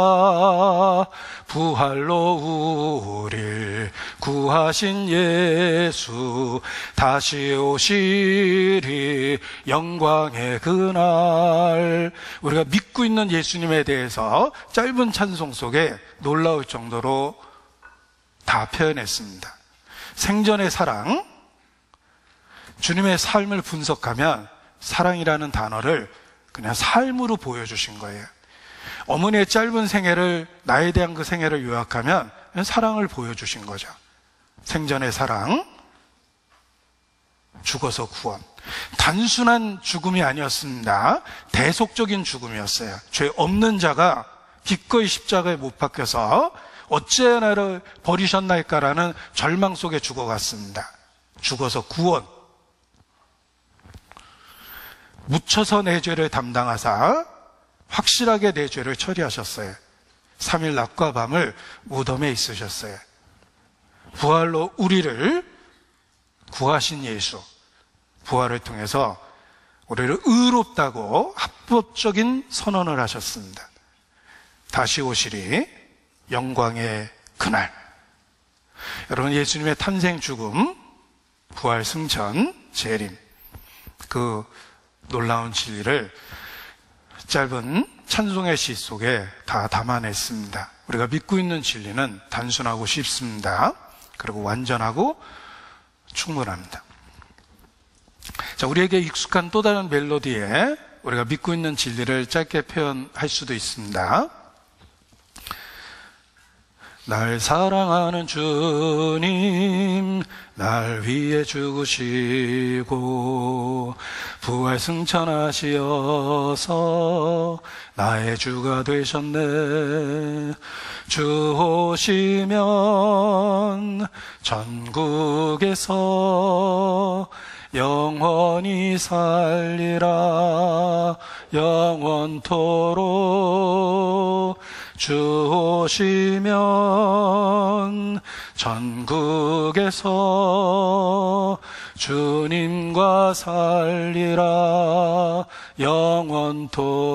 부활로 우릴 구하신 예수 다시 오시리 영광의 그날. 우리가 믿고 있는 예수님에 대해서 짧은 찬송 속에 놀라울 정도로 다 표현했습니다. 생전의 사랑, 주님의 삶을 분석하면 사랑이라는 단어를 그냥 삶으로 보여주신 거예요. 어머니의 짧은 생애를, 나에 대한 그 생애를 요약하면 사랑을 보여주신 거죠. 생전의 사랑, 죽어서 구원. 단순한 죽음이 아니었습니다. 대속적인 죽음이었어요. 죄 없는 자가 기꺼이 십자가에 못 박혀서 어째 나를 버리셨나이까라는 절망 속에 죽어갔습니다. 죽어서 구원. 묻혀서 내 죄를 담당하사 확실하게 내 죄를 처리하셨어요. 3일 낮과 밤을 무덤에 있으셨어요. 부활로 우리를 구하신 예수, 부활을 통해서 우리를 의롭다고 합법적인 선언을 하셨습니다. 다시 오시리 영광의 그날. 여러분, 예수님의 탄생, 죽음, 부활, 승천, 재림, 그 놀라운 진리를 짧은 찬송의 시 속에 다 담아냈습니다. 우리가 믿고 있는 진리는 단순하고 쉽습니다. 그리고 완전하고 충분합니다. 자, 우리에게 익숙한 또 다른 멜로디에 우리가 믿고 있는 진리를 짧게 표현할 수도 있습니다. 날 사랑하는 주님, 날 위해 죽으시고 부활 승천하시어서 나의 주가 되셨네. 주 오시면 전국에서 영원히 살리라. 영원토록 주 오시면 전국에서 주님과 살리라. 영원토록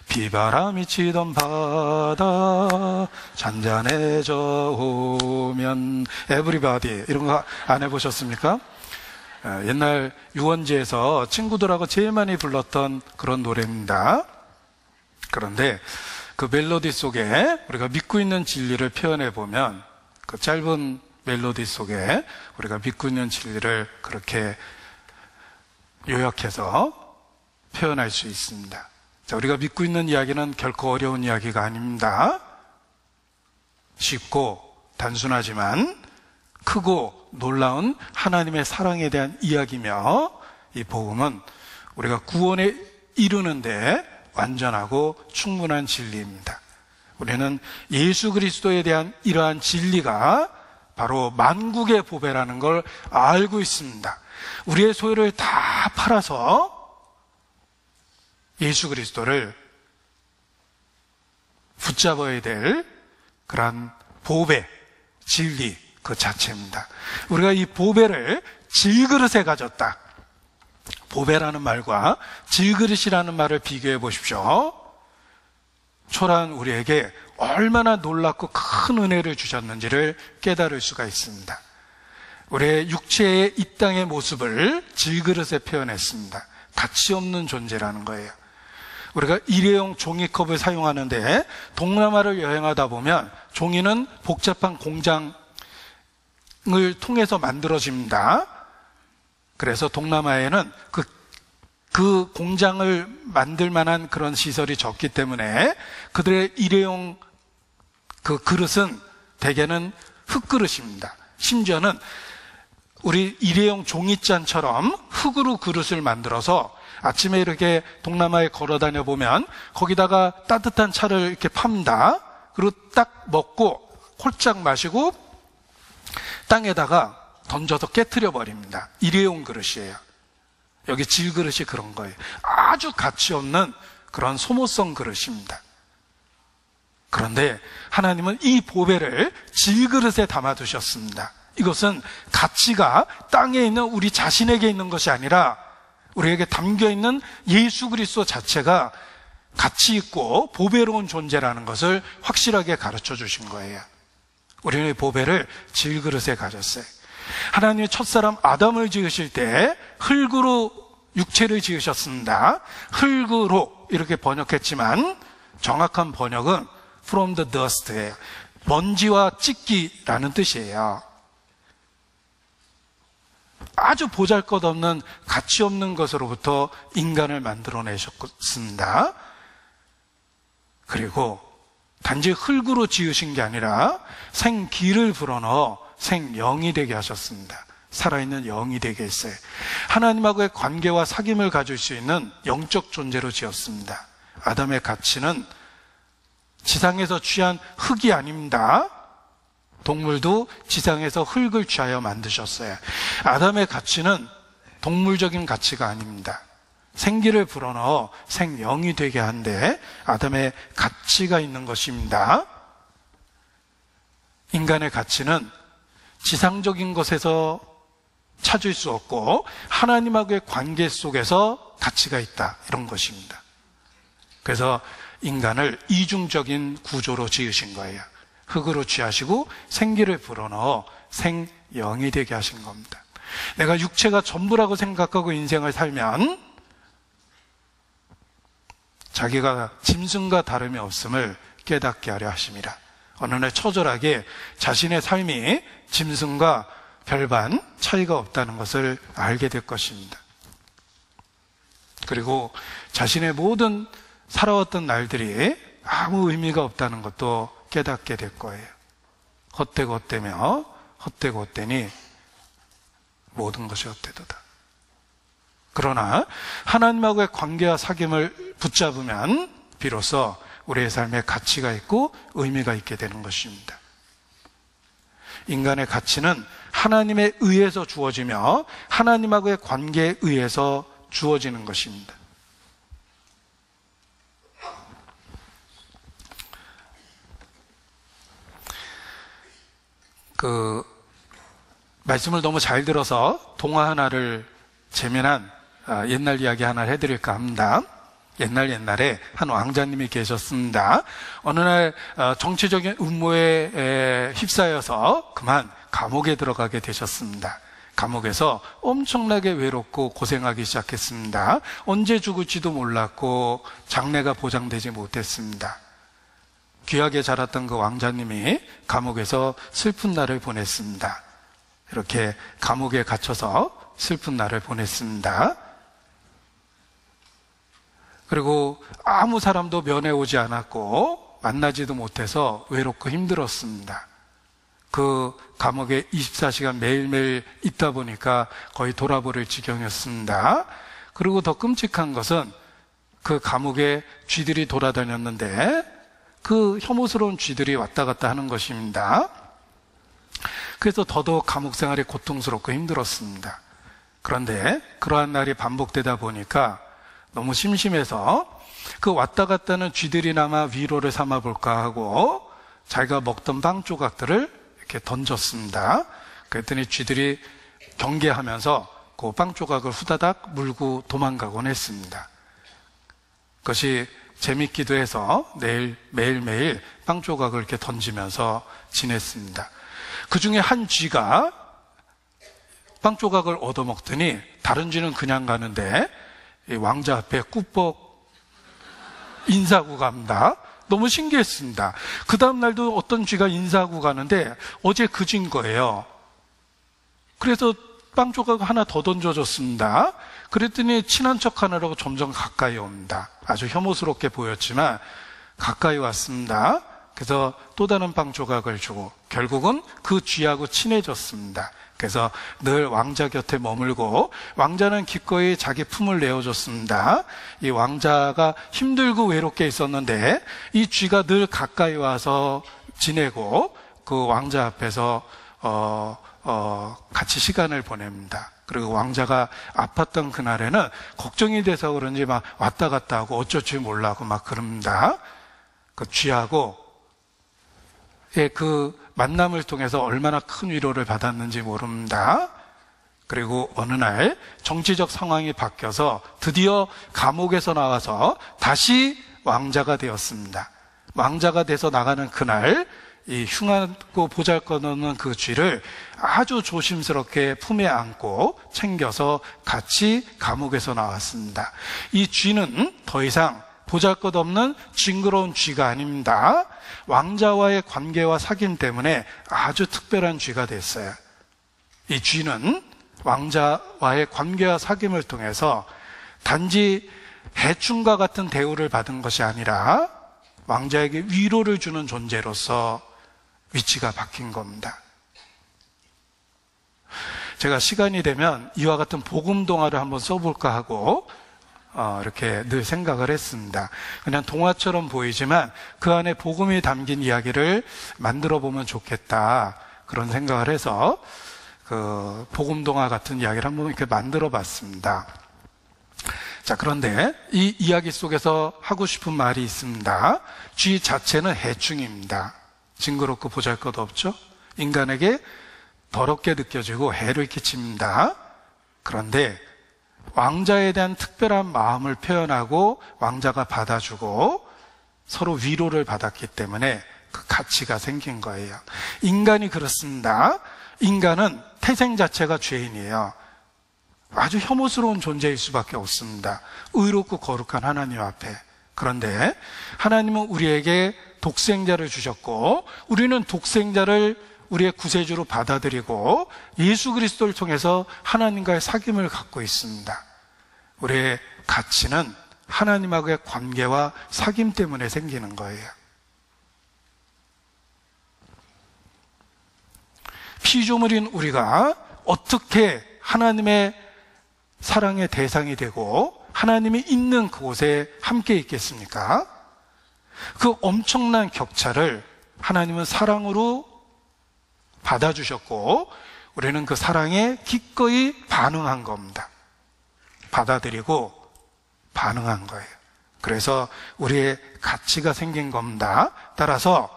비바람이 치던 바다 잔잔해져 오면 에브리바디 이런 거 안 해보셨습니까? 옛날 유원지에서 친구들하고 제일 많이 불렀던 그런 노래입니다. 그런데 그 멜로디 속에 우리가 믿고 있는 진리를 표현해 보면 그 짧은 멜로디 속에 우리가 믿고 있는 진리를 그렇게 요약해서 표현할 수 있습니다. 자, 우리가 믿고 있는 이야기는 결코 어려운 이야기가 아닙니다. 쉽고 단순하지만 크고 놀라운 하나님의 사랑에 대한 이야기며 이 복음은 우리가 구원에 이르는데 완전하고 충분한 진리입니다. 우리는 예수 그리스도에 대한 이러한 진리가 바로 만국의 보배라는 걸 알고 있습니다. 우리의 소유를 다 팔아서 예수 그리스도를 붙잡아야 될 그런 보배, 진리 그 자체입니다. 우리가 이 보배를 질그릇에 가졌다. 보배라는 말과 질그릇이라는 말을 비교해 보십시오. 초라한 우리에게 얼마나 놀랍고 큰 은혜를 주셨는지를 깨달을 수가 있습니다. 우리의 육체의 이 땅의 모습을 질그릇에 표현했습니다. 가치 없는 존재라는 거예요. 우리가 일회용 종이컵을 사용하는데 동남아를 여행하다 보면 종이는 복잡한 공장을 통해서 만들어집니다. 그래서 동남아에는 그 공장을 만들 만한 그런 시설이 적기 때문에 그들의 일회용 그 그릇은 대개는 흙그릇입니다. 심지어는 우리 일회용 종이잔처럼 흙으로 그릇을 만들어서 아침에 이렇게 동남아에 걸어 다녀 보면 거기다가 따뜻한 차를 이렇게 팝니다. 그리고 딱 먹고 홀짝 마시고 땅에다가 던져서 깨트려 버립니다. 일회용 그릇이에요. 여기 질그릇이 그런 거예요. 아주 가치 없는 그런 소모성 그릇입니다. 그런데 하나님은 이 보배를 질그릇에 담아 두셨습니다. 이것은 가치가 땅에 있는 우리 자신에게 있는 것이 아니라 우리에게 담겨있는 예수 그리스도 자체가 가치 있고 보배로운 존재라는 것을 확실하게 가르쳐 주신 거예요. 우리는 이 보배를 질그릇에 가졌어요. 하나님이 첫사람 아담을 지으실 때 흙으로 육체를 지으셨습니다. 흙으로 이렇게 번역했지만 정확한 번역은 from the dust예요. 먼지와 찢기라는 뜻이에요. 아주 보잘것없는 가치 없는 것으로부터 인간을 만들어내셨습니다. 그리고 단지 흙으로 지으신 게 아니라 생기를 불어넣어 생영이 되게 하셨습니다. 살아있는 영이 되게 했어요. 하나님하고의 관계와 사귐을 가질 수 있는 영적 존재로 지었습니다. 아담의 가치는 지상에서 취한 흙이 아닙니다. 동물도 지상에서 흙을 취하여 만드셨어요. 아담의 가치는 동물적인 가치가 아닙니다. 생기를 불어넣어 생영이 되게 한데 아담의 가치가 있는 것입니다. 인간의 가치는 지상적인 것에서 찾을 수 없고 하나님하고의 관계 속에서 가치가 있다, 이런 것입니다. 그래서 인간을 이중적인 구조로 지으신 거예요. 흙으로 취하시고 생기를 불어넣어 생영이 되게 하신 겁니다. 내가 육체가 전부라고 생각하고 인생을 살면 자기가 짐승과 다름이 없음을 깨닫게 하려 하심이라. 어느 날 처절하게 자신의 삶이 짐승과 별반 차이가 없다는 것을 알게 될 것입니다. 그리고 자신의 모든 살아왔던 날들이 아무 의미가 없다는 것도 깨닫게 될 거예요. 헛되고 헛되며 헛되고 헛되니 모든 것이 헛되도다. 그러나 하나님하고의 관계와 사귐을 붙잡으면 비로소 우리의 삶에 가치가 있고 의미가 있게 되는 것입니다. 인간의 가치는 하나님에 의해서 주어지며 하나님하고의 관계에 의해서 주어지는 것입니다. 말씀을 너무 잘 들어서 동화 하나를 재미난 옛날 이야기 하나를 해드릴까 합니다. 옛날에 한 왕자님이 계셨습니다. 어느 날 정치적인 음모에 휩싸여서 그만 감옥에 들어가게 되셨습니다. 감옥에서 엄청나게 외롭고 고생하기 시작했습니다. 언제 죽을지도 몰랐고 장래가 보장되지 못했습니다. 귀하게 자랐던 그 왕자님이 감옥에서 슬픈 날을 보냈습니다. 이렇게 감옥에 갇혀서 슬픈 날을 보냈습니다. 그리고 아무 사람도 면회 오지 않았고 만나지도 못해서 외롭고 힘들었습니다. 그 감옥에 24시간 매일매일 있다 보니까 거의 돌아버릴 지경이었습니다. 그리고 더 끔찍한 것은 그 감옥에 쥐들이 돌아다녔는데 그 혐오스러운 쥐들이 왔다 갔다 하는 것입니다. 그래서 더더욱 감옥 생활이 고통스럽고 힘들었습니다. 그런데 그러한 날이 반복되다 보니까 너무 심심해서 그 왔다 갔다 하는 쥐들이나마 위로를 삼아 볼까 하고 자기가 먹던 빵 조각들을 이렇게 던졌습니다. 그랬더니 쥐들이 경계하면서 그 빵 조각을 후다닥 물고 도망가곤 했습니다. 그것이 재밌기도 해서 매일매일 빵 조각을 이렇게 던지면서 지냈습니다. 그 중에 한 쥐가 빵 조각을 얻어먹더니 다른 쥐는 그냥 가는데 왕자 앞에 꾸벅 인사하고 갑니다. 너무 신기했습니다. 그 다음날도 어떤 쥐가 인사하고 가는데 어제 그 쥐인 거예요. 그래서 빵 조각 하나 더 던져줬습니다. 그랬더니 친한 척 하느라고 점점 가까이 옵니다. 아주 혐오스럽게 보였지만 가까이 왔습니다. 그래서 또 다른 빵 조각을 주고 결국은 그 쥐하고 친해졌습니다. 그래서 늘 왕자 곁에 머물고 왕자는 기꺼이 자기 품을 내어줬습니다. 이 왕자가 힘들고 외롭게 있었는데 이 쥐가 늘 가까이 와서 지내고 그 왕자 앞에서 같이 시간을 보냅니다. 그리고 왕자가 아팠던 그날에는 걱정이 돼서 그런지 막 왔다 갔다 하고 어쩔 줄 몰라고 막 그럽니다. 그 쥐하고 그 만남을 통해서 얼마나 큰 위로를 받았는지 모릅니다. 그리고 어느 날 정치적 상황이 바뀌어서 드디어 감옥에서 나와서 다시 왕자가 되었습니다. 왕자가 돼서 나가는 그날 이 흉하고 보잘것없는 그 쥐를 아주 조심스럽게 품에 안고 챙겨서 같이 감옥에서 나왔습니다. 이 쥐는 더 이상 보잘것없는 징그러운 쥐가 아닙니다. 왕자와의 관계와 사귐 때문에 아주 특별한 쥐가 됐어요. 이 쥐는 왕자와의 관계와 사귐을 통해서 단지 해충과 같은 대우를 받은 것이 아니라 왕자에게 위로를 주는 존재로서 위치가 바뀐 겁니다. 제가 시간이 되면 이와 같은 복음 동화를 한번 써볼까 하고 이렇게 늘 생각을 했습니다. 그냥 동화처럼 보이지만 그 안에 복음이 담긴 이야기를 만들어 보면 좋겠다 그런 생각을 해서 그 복음 동화 같은 이야기를 한번 이렇게 만들어 봤습니다. 자, 그런데 이 이야기 속에서 하고 싶은 말이 있습니다. 쥐 자체는 해충입니다. 징그럽고 보잘것없죠? 인간에게 더럽게 느껴지고 해를 끼칩니다. 그런데 왕자에 대한 특별한 마음을 표현하고 왕자가 받아주고 서로 위로를 받았기 때문에 그 가치가 생긴 거예요. 인간이 그렇습니다. 인간은 태생 자체가 죄인이에요. 아주 혐오스러운 존재일 수밖에 없습니다. 의롭고 거룩한 하나님 앞에. 그런데 하나님은 우리에게 독생자를 주셨고 우리는 독생자를 우리의 구세주로 받아들이고 예수 그리스도를 통해서 하나님과의 사귐을 갖고 있습니다. 우리의 가치는 하나님하고의 관계와 사귐 때문에 생기는 거예요. 피조물인 우리가 어떻게 하나님의 사랑의 대상이 되고 하나님이 있는 그곳에 함께 있겠습니까? 그 엄청난 격차를 하나님은 사랑으로 받아주셨고 우리는 그 사랑에 기꺼이 반응한 겁니다. 받아들이고 반응한 거예요. 그래서 우리의 가치가 생긴 겁니다. 따라서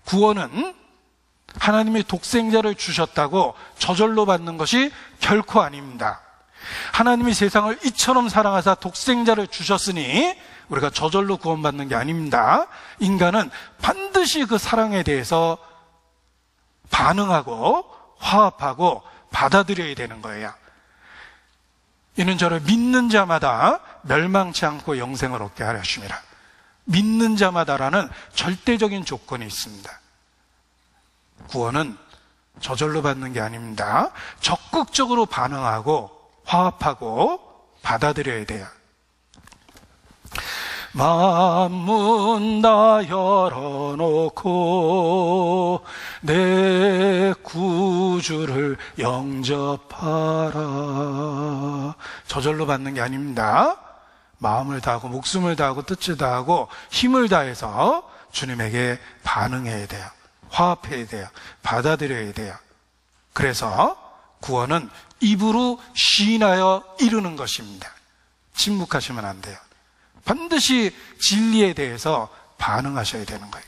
구원은 하나님이 독생자를 주셨다고 저절로 받는 것이 결코 아닙니다. 하나님이 세상을 이처럼 사랑하사 독생자를 주셨으니 우리가 저절로 구원받는 게 아닙니다. 인간은 반드시 그 사랑에 대해서 반응하고 화합하고 받아들여야 되는 거예요. 이는 저를 믿는 자마다 멸망치 않고 영생을 얻게 하려 하심이라. 믿는 자마다라는 절대적인 조건이 있습니다. 구원은 저절로 받는 게 아닙니다. 적극적으로 반응하고 화합하고 받아들여야 돼요. 만문 다 열어놓고 내 구주를 영접하라. 저절로 받는 게 아닙니다. 마음을 다하고 목숨을 다하고 뜻을 다하고 힘을 다해서 주님에게 반응해야 돼요. 화합해야 돼요. 받아들여야 돼요. 그래서 구원은 입으로 시인하여 이루는 것입니다. 침묵하시면 안 돼요. 반드시 진리에 대해서 반응하셔야 되는 거예요.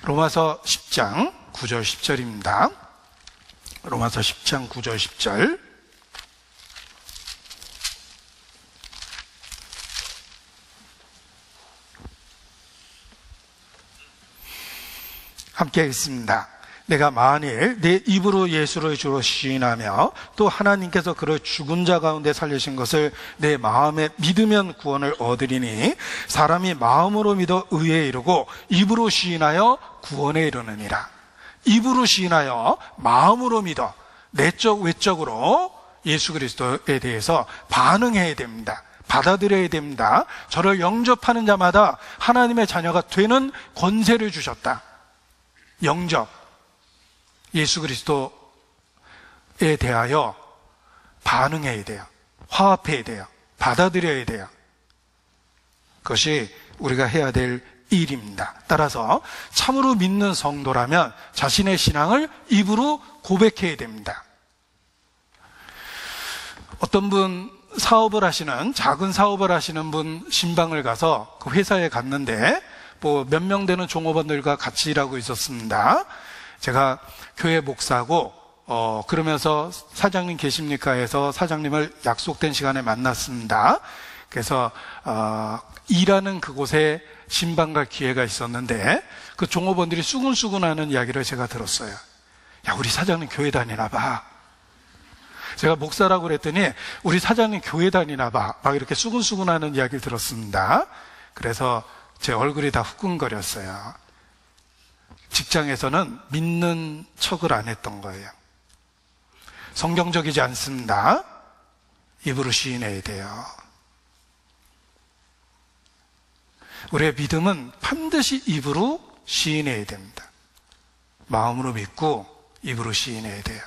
로마서 10장 9절 10절입니다. 로마서 10장 9절 10절. 함께 하겠습니다. 내가 만일 내 입으로 예수를 주로 시인하며 또 하나님께서 그를 죽은 자 가운데 살리신 것을 내 마음에 믿으면 구원을 얻으리니 사람이 마음으로 믿어 의에 이르고 입으로 시인하여 구원에 이르느니라. 입으로 시인하여 마음으로 믿어 내적 외적으로 예수 그리스도에 대해서 반응해야 됩니다. 받아들여야 됩니다. 저를 영접하는 자마다 하나님의 자녀가 되는 권세를 주셨다. 영접, 예수 그리스도에 대하여 반응해야 돼요. 화합해야 돼요. 받아들여야 돼요. 그것이 우리가 해야 될 일입니다. 따라서 참으로 믿는 성도라면 자신의 신앙을 입으로 고백해야 됩니다. 어떤 분 사업을 하시는, 작은 사업을 하시는 분 신방을 가서 그 회사에 갔는데 뭐 몇 명 되는 종업원들과 같이 일하고 있었습니다. 제가 교회 목사고 그러면서 사장님 계십니까 해서 사장님을 약속된 시간에 만났습니다. 그래서 일하는 그곳에 신방 갈 기회가 있었는데 그 종업원들이 수근수근하는 이야기를 제가 들었어요. 야, 우리 사장님 교회 다니나 봐. 제가 목사라고 그랬더니 우리 사장님 교회 다니나 봐. 막 이렇게 수근수근하는 이야기를 들었습니다. 그래서 제 얼굴이 다 후끈거렸어요. 직장에서는 믿는 척을 안 했던 거예요. 성경적이지 않습니다. 입으로 시인해야 돼요. 우리의 믿음은 반드시 입으로 시인해야 됩니다. 마음으로 믿고 입으로 시인해야 돼요.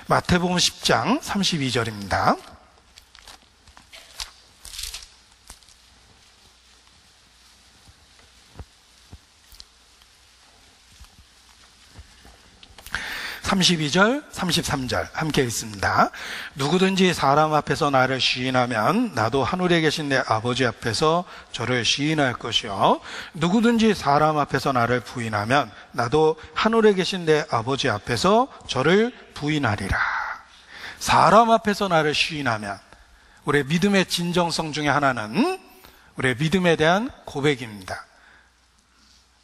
마태복음 10장 32절입니다. (32절) (33절) 함께 읽습니다. 누구든지 사람 앞에서 나를 시인하면 나도 하늘에 계신 내 아버지 앞에서 저를 시인할 것이요 누구든지 사람 앞에서 나를 부인하면 나도 하늘에 계신 내 아버지 앞에서 저를 부인하리라. 사람 앞에서 나를 시인하면 우리의 믿음의 진정성 중에 하나는 우리의 믿음에 대한 고백입니다.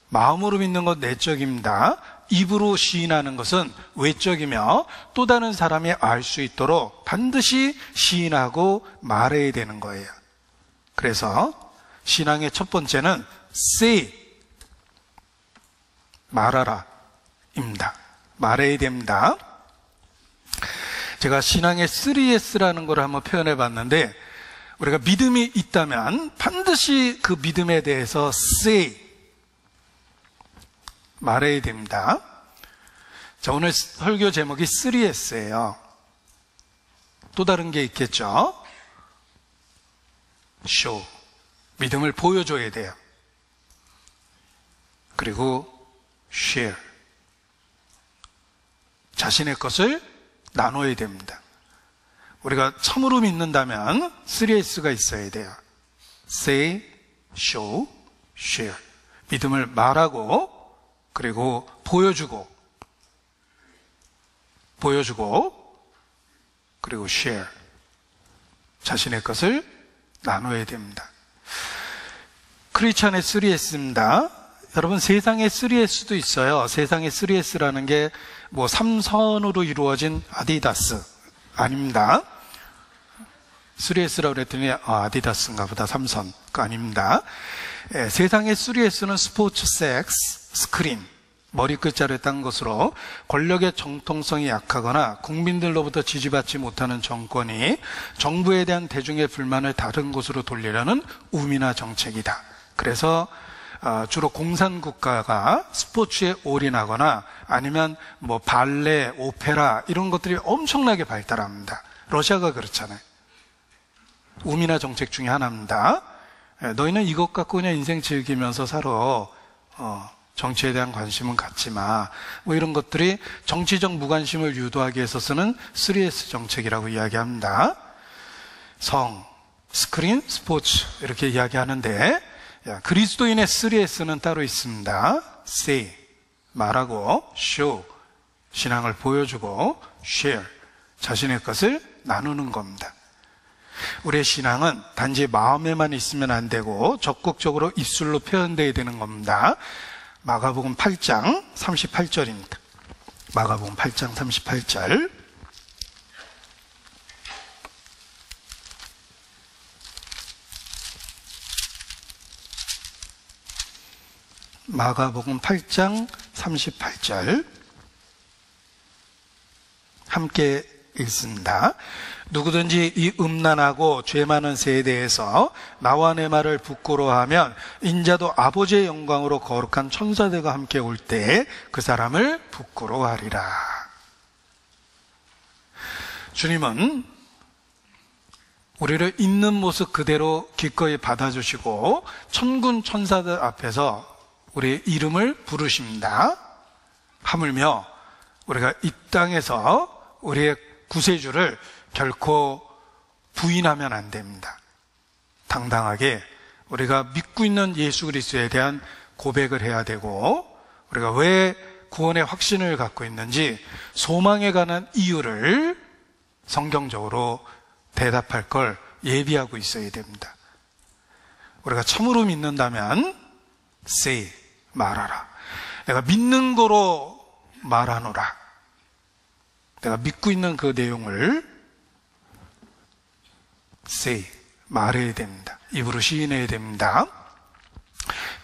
마음으로 믿는 건 내적입니다. 입으로 시인하는 것은 외적이며 또 다른 사람이 알 수 있도록 반드시 시인하고 말해야 되는 거예요. 그래서 신앙의 첫 번째는 say, 말하라 입니다. 말해야 됩니다. 제가 신앙의 3S라는 걸 한번 표현해 봤는데 우리가 믿음이 있다면 반드시 그 믿음에 대해서 say, 말해야 됩니다. 자, 오늘 설교 제목이 3S예요. 또 다른 게 있겠죠? show, 믿음을 보여줘야 돼요. 그리고 share, 자신의 것을 나눠야 됩니다. 우리가 참으로 믿는다면 3S가 있어야 돼요. say, show, share. 믿음을 말하고, 그리고 보여주고, 그리고 share. 자신의 것을 나눠야 됩니다. 크리스찬의 3S입니다. 여러분, 세상에 3S도 있어요. 세상에 3S라는 게 뭐 3선으로 이루어진 아디다스 아닙니다. 3S라고 그랬더니 아디다스인가 보다 3선. 그거 아닙니다. 세상의 3S는 스포츠, 섹스, 스크린, 머리 끝자를 딴 것으로 권력의 정통성이 약하거나 국민들로부터 지지받지 못하는 정권이 정부에 대한 대중의 불만을 다른 곳으로 돌리려는 우민화 정책이다. 그래서 주로 공산국가가 스포츠에 올인하거나 아니면 뭐 발레, 오페라 이런 것들이 엄청나게 발달합니다. 러시아가 그렇잖아요. 우민화 정책 중에 하나입니다. 너희는 이것 갖고 그냥 인생 즐기면서 살아. 정치에 대한 관심은 갖지 마. 뭐 이런 것들이 정치적 무관심을 유도하기 위해서 쓰는 3S 정책이라고 이야기합니다. 성, 스크린, 스포츠 이렇게 이야기하는데 그리스도인의 3S는 따로 있습니다. say, 말하고, show, 신앙을 보여주고, share, 자신의 것을 나누는 겁니다. 우리의 신앙은 단지 마음에만 있으면 안 되고 적극적으로 입술로 표현되어야 되는 겁니다. 마가복음 8장 38절입니다. 마가복음 8장 38절. 마가복음 8장 38절 함께 읽습니다. 누구든지 이 음란하고 죄 많은 새에 대해서 나와 내 말을 부끄러워하면 인자도 아버지의 영광으로 거룩한 천사들과 함께 올 때 그 사람을 부끄러워하리라. 주님은 우리를 있는 모습 그대로 기꺼이 받아주시고 천군 천사들 앞에서 우리의 이름을 부르십니다. 하물며 우리가 이 땅에서 우리의 구세주를 결코 부인하면 안 됩니다. 당당하게 우리가 믿고 있는 예수 그리스도에 대한 고백을 해야 되고, 우리가 왜 구원의 확신을 갖고 있는지 소망에 관한 이유를 성경적으로 대답할 걸 예비하고 있어야 됩니다. 우리가 참으로 믿는다면 say, 말하라. 내가 믿는 거로 말하노라. 내가 믿고 있는 그 내용을 say, 말해야 됩니다. 입으로 시인해야 됩니다.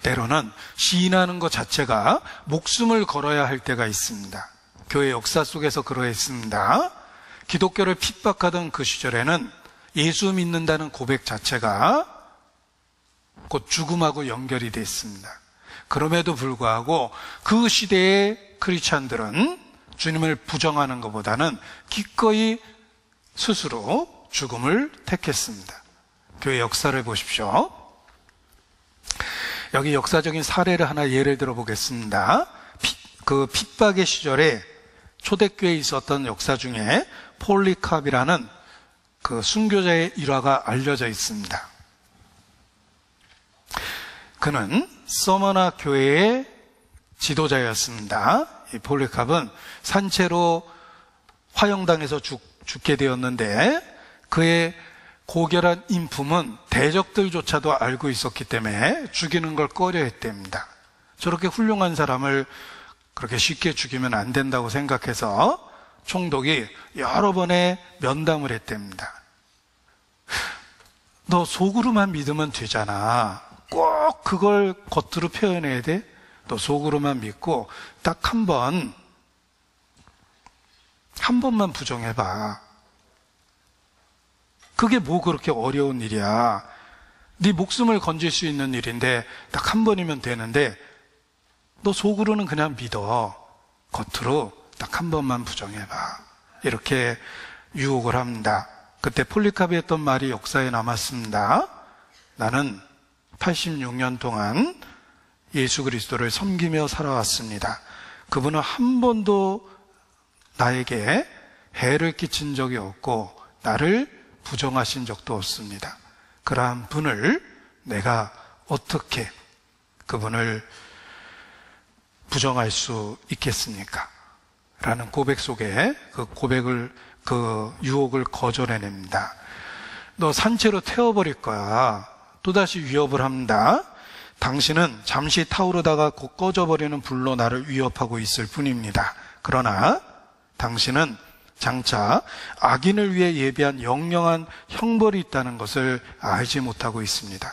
때로는 시인하는 것 자체가 목숨을 걸어야 할 때가 있습니다. 교회 역사 속에서 그러했습니다. 기독교를 핍박하던 그 시절에는 예수 믿는다는 고백 자체가 곧 죽음하고 연결이 됐습니다. 그럼에도 불구하고 그 시대의 크리스찬들은 주님을 부정하는 것보다는 기꺼이 스스로 죽음을 택했습니다. 교회 역사를 보십시오. 여기 역사적인 사례를 하나 예를 들어 보겠습니다. 그 핍박의 시절에 초대교회에 있었던 역사 중에 폴리캅이라는 그 순교자의 일화가 알려져 있습니다. 그는 서머나 교회의 지도자였습니다. 이 폴리캅은 산채로 화형당해서 죽게 되었는데 그의 고결한 인품은 대적들조차도 알고 있었기 때문에 죽이는 걸 꺼려했답니다. 저렇게 훌륭한 사람을 그렇게 쉽게 죽이면 안 된다고 생각해서 총독이 여러 번의 면담을 했답니다. 너 속으로만 믿으면 되잖아. 꼭 그걸 겉으로 표현해야 돼? 너 속으로만 믿고 딱 한 번만 부정해봐. 그게 뭐 그렇게 어려운 일이야. 네 목숨을 건질 수 있는 일인데 딱 한 번이면 되는데 너 속으로는 그냥 믿어. 겉으로 딱 한 번만 부정해봐. 이렇게 유혹을 합니다. 그때 폴리카비 했던 말이 역사에 남았습니다. 나는 86년 동안 예수 그리스도를 섬기며 살아왔습니다. 그분은 한 번도 나에게 해를 끼친 적이 없고 나를 부정하신 적도 없습니다. 그러한 분을 내가 어떻게 그분을 부정할 수 있겠습니까? 라는 고백 속에 그 유혹을 거절해냅니다. 너 산채로 태워버릴 거야. 또다시 위협을 합니다. 당신은 잠시 타오르다가 곧 꺼져버리는 불로 나를 위협하고 있을 뿐입니다. 그러나 당신은 장차 악인을 위해 예비한 영영한 형벌이 있다는 것을 알지 못하고 있습니다.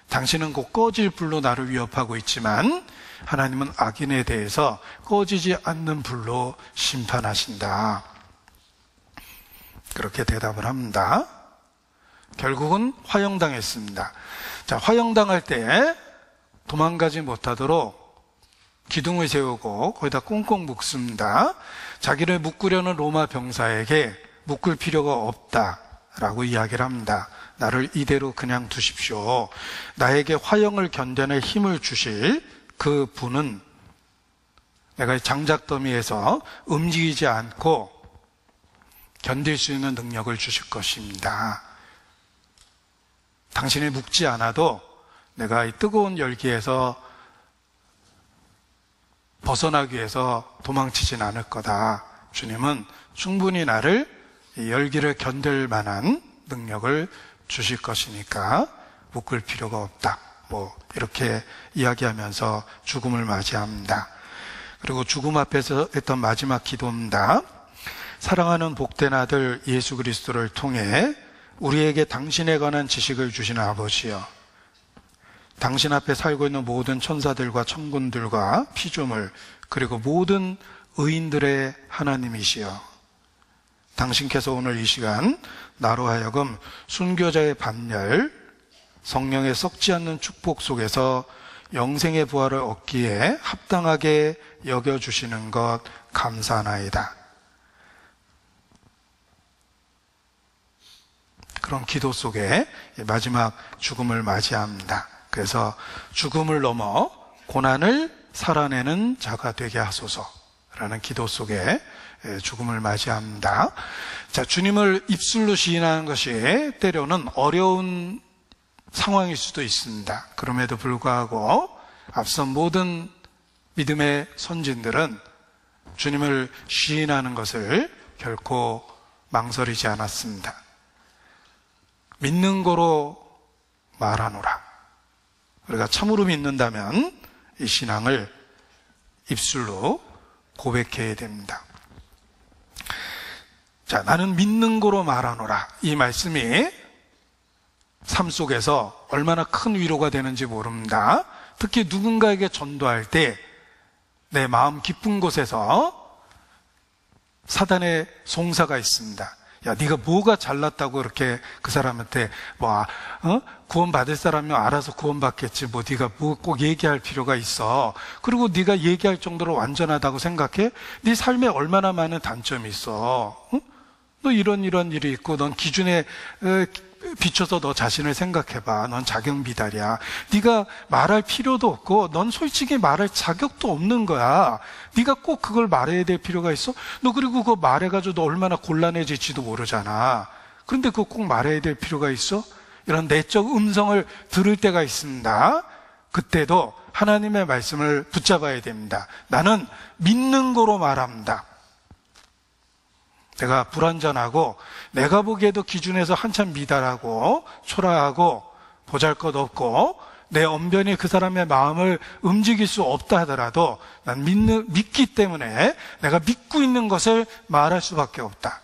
당신은 곧 꺼질 불로 나를 위협하고 있지만 하나님은 악인에 대해서 꺼지지 않는 불로 심판하신다. 그렇게 대답을 합니다. 결국은 화형당했습니다. 자, 화형당할 때 도망가지 못하도록 기둥을 세우고 거기다 꽁꽁 묶습니다. 자기를 묶으려는 로마 병사에게 묶을 필요가 없다라고 이야기를 합니다. 나를 이대로 그냥 두십시오. 나에게 화형을 견뎌낼 힘을 주실 그 분은 내가 장작더미에서 움직이지 않고 견딜 수 있는 능력을 주실 것입니다. 당신이 묶지 않아도 내가 이 뜨거운 열기에서 벗어나기 위해서 도망치진 않을 거다. 주님은 충분히 나를 이 열기를 견딜 만한 능력을 주실 것이니까 묶을 필요가 없다. 이렇게 이야기하면서 죽음을 맞이합니다. 그리고 죽음 앞에서 했던 마지막 기도입니다. 사랑하는 복된 아들 예수 그리스도를 통해 우리에게 당신에 관한 지식을 주시는 아버지여, 당신 앞에 살고 있는 모든 천사들과 천군들과 피조물 그리고 모든 의인들의 하나님이시여, 당신께서 오늘 이 시간 나로 하여금 순교자의 반열, 성령의 썩지 않는 축복 속에서 영생의 부활을 얻기에 합당하게 여겨주시는 것 감사하나이다. 그런 기도 속에 마지막 죽음을 맞이합니다. 그래서 죽음을 넘어 고난을 살아내는 자가 되게 하소서라는 기도 속에 죽음을 맞이합니다. 자, 주님을 입술로 시인하는 것이 때로는 어려운 상황일 수도 있습니다. 그럼에도 불구하고 앞선 모든 믿음의 선진들은 주님을 시인하는 것을 결코 망설이지 않았습니다. 믿는 거로 말하노라. 우리가 참으로 믿는다면 이 신앙을 입술로 고백해야 됩니다. 자, 나는 믿는 거로 말하노라. 이 말씀이 삶 속에서 얼마나 큰 위로가 되는지 모릅니다. 특히 누군가에게 전도할 때 내 마음 깊은 곳에서 사단의 송사가 있습니다. 야, 네가 뭐가 잘났다고 그렇게 그 사람한테 구원 받을 사람이면 알아서 구원 받겠지. 네가 꼭 얘기할 필요가 있어. 그리고 네가 얘기할 정도로 완전하다고 생각해? 네 삶에 얼마나 많은 단점이 있어. 너 이런 일이 있고 넌 기준에 비춰서 너 자신을 생각해봐. 넌 자격미달이야. 네가 말할 필요도 없고 넌 솔직히 말할 자격도 없는 거야. 네가 꼭 그걸 말해야 될 필요가 있어? 너 그리고 그거 말해가지고 너 얼마나 곤란해질지도 모르잖아. 그런데 그거 꼭 말해야 될 필요가 있어? 이런 내적 음성을 들을 때가 있습니다. 그때도 하나님의 말씀을 붙잡아야 됩니다. 나는 믿는 거로 말합니다. 내가 불완전하고 내가 보기에도 기준에서 한참 미달하고 초라하고 보잘것없고 내 언변이 그 사람의 마음을 움직일 수 없다 하더라도 난 믿기 때문에 내가 믿고 있는 것을 말할 수밖에 없다.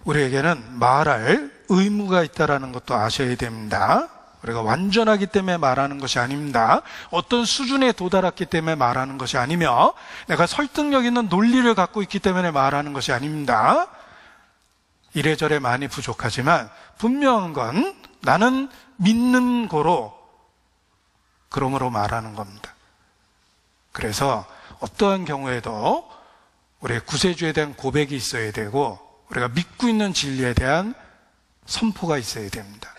우리에게는 말할 의무가 있다는 것도 아셔야 됩니다. 우리가 완전하기 때문에 말하는 것이 아닙니다. 어떤 수준에 도달했기 때문에 말하는 것이 아니며 내가 설득력 있는 논리를 갖고 있기 때문에 말하는 것이 아닙니다. 이래저래 많이 부족하지만 분명한 건 나는 믿는 거로 그러므로 말하는 겁니다. 그래서 어떠한 경우에도 우리의 구세주에 대한 고백이 있어야 되고 우리가 믿고 있는 진리에 대한 선포가 있어야 됩니다.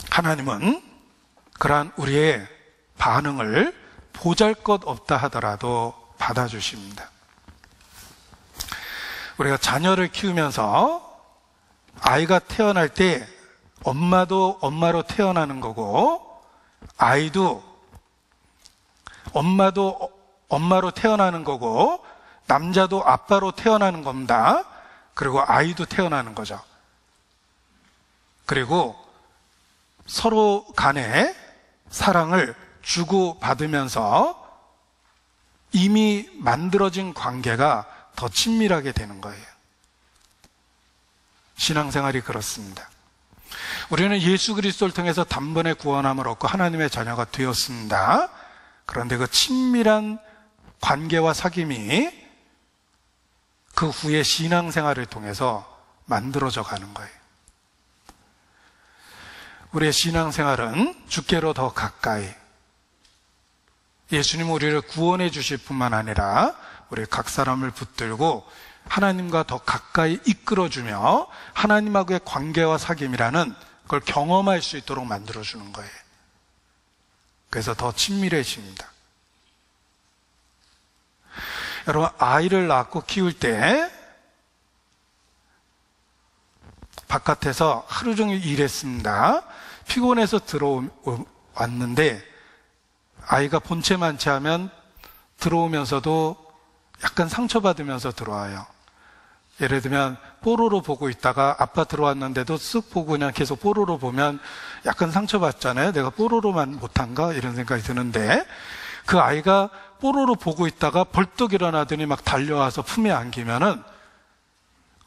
하나님은 그러한 우리의 반응을 보잘것없다 하더라도 받아주십니다. 우리가 자녀를 키우면서 아이가 태어날 때 엄마도 엄마로 태어나는 거고 아이도 엄마도 엄마로 태어나는 거고 남자도 아빠로 태어나는 겁니다. 그리고 아이도 태어나는 거죠. 그리고 서로 간에 사랑을 주고받으면서 이미 만들어진 관계가 더 친밀하게 되는 거예요. 신앙생활이 그렇습니다. 우리는 예수 그리스도를 통해서 단번에 구원함을 얻고 하나님의 자녀가 되었습니다. 그런데 그 친밀한 관계와 사귐이 그 후에 신앙생활을 통해서 만들어져 가는 거예요. 우리의 신앙생활은 주께로 더 가까이, 예수님 우리를 구원해 주실 뿐만 아니라 우리 각 사람을 붙들고 하나님과 더 가까이 이끌어주며 하나님하고의 관계와 사귐이라는 그걸 경험할 수 있도록 만들어주는 거예요. 그래서 더 친밀해집니다. 여러분, 아이를 낳고 키울 때 바깥에서 하루 종일 일했습니다. 피곤해서 들어왔는데 아이가 본체만치 하면 들어오면서도 약간 상처받으면서 들어와요. 예를 들면 뽀로로 보고 있다가 아빠 들어왔는데도 쓱 보고 그냥 계속 뽀로로 보면 약간 상처받잖아요. 내가 뽀로로만 못한가? 이런 생각이 드는데 그 아이가 뽀로로 보고 있다가 벌떡 일어나더니 막 달려와서 품에 안기면은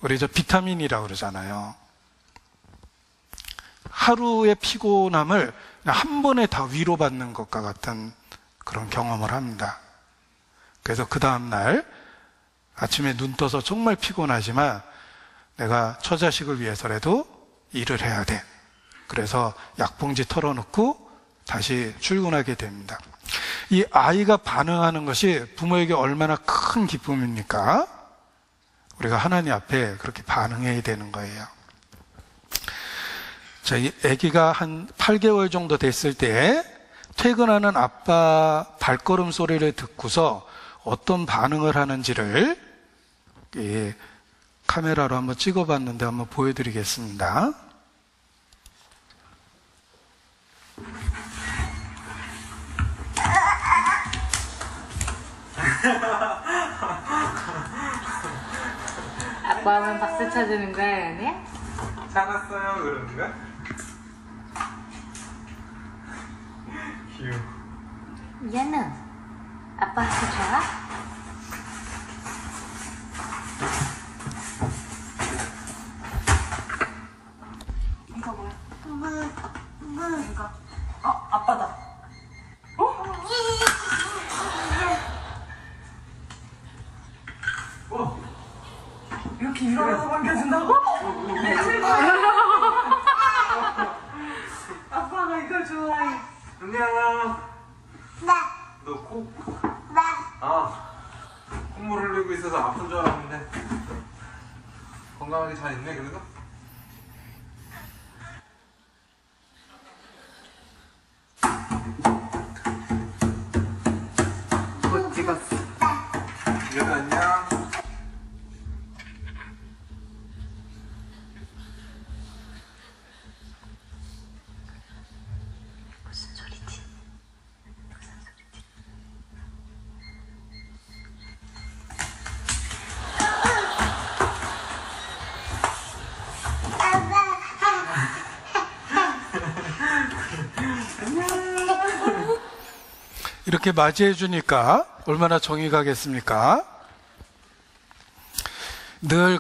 우리 비타민이라고 그러잖아요. 하루의 피곤함을 한 번에 다 위로받는 것과 같은 그런 경험을 합니다. 그래서 그 다음날 아침에 눈 떠서 정말 피곤하지만 내가 처자식을 위해서라도 일을 해야 돼. 그래서 약봉지 털어놓고 다시 출근하게 됩니다. 이 아이가 반응하는 것이 부모에게 얼마나 큰 기쁨입니까? 우리가 하나님 앞에 그렇게 반응해야 되는 거예요. 저희 아기가 한 8개월 정도 됐을 때 퇴근하는 아빠 발걸음 소리를 듣고서 어떤 반응을 하는지를 카메라로 한번 찍어봤는데 한번 보여드리겠습니다. 아빠 하면 박수 쳐주는 거야, 연희야? 찾았어요, 그러는 거야? 귀여워. 얘는 아빠 박수 쳐? 이거 뭐야? 이거. 아빠다. 이렇게 일어나서 반겨준다고? 아빠가 이걸 좋아해. 은혜야. 너 코? 콧물 흘리고 있어서 아픈 줄 알았는데 건강하게 잘 있네 그래도? 못 찍었어. 그래도 안녕. 무슨 소리지? 이렇게 맞이해 주니까 얼마나 정이 가겠습니까? 늘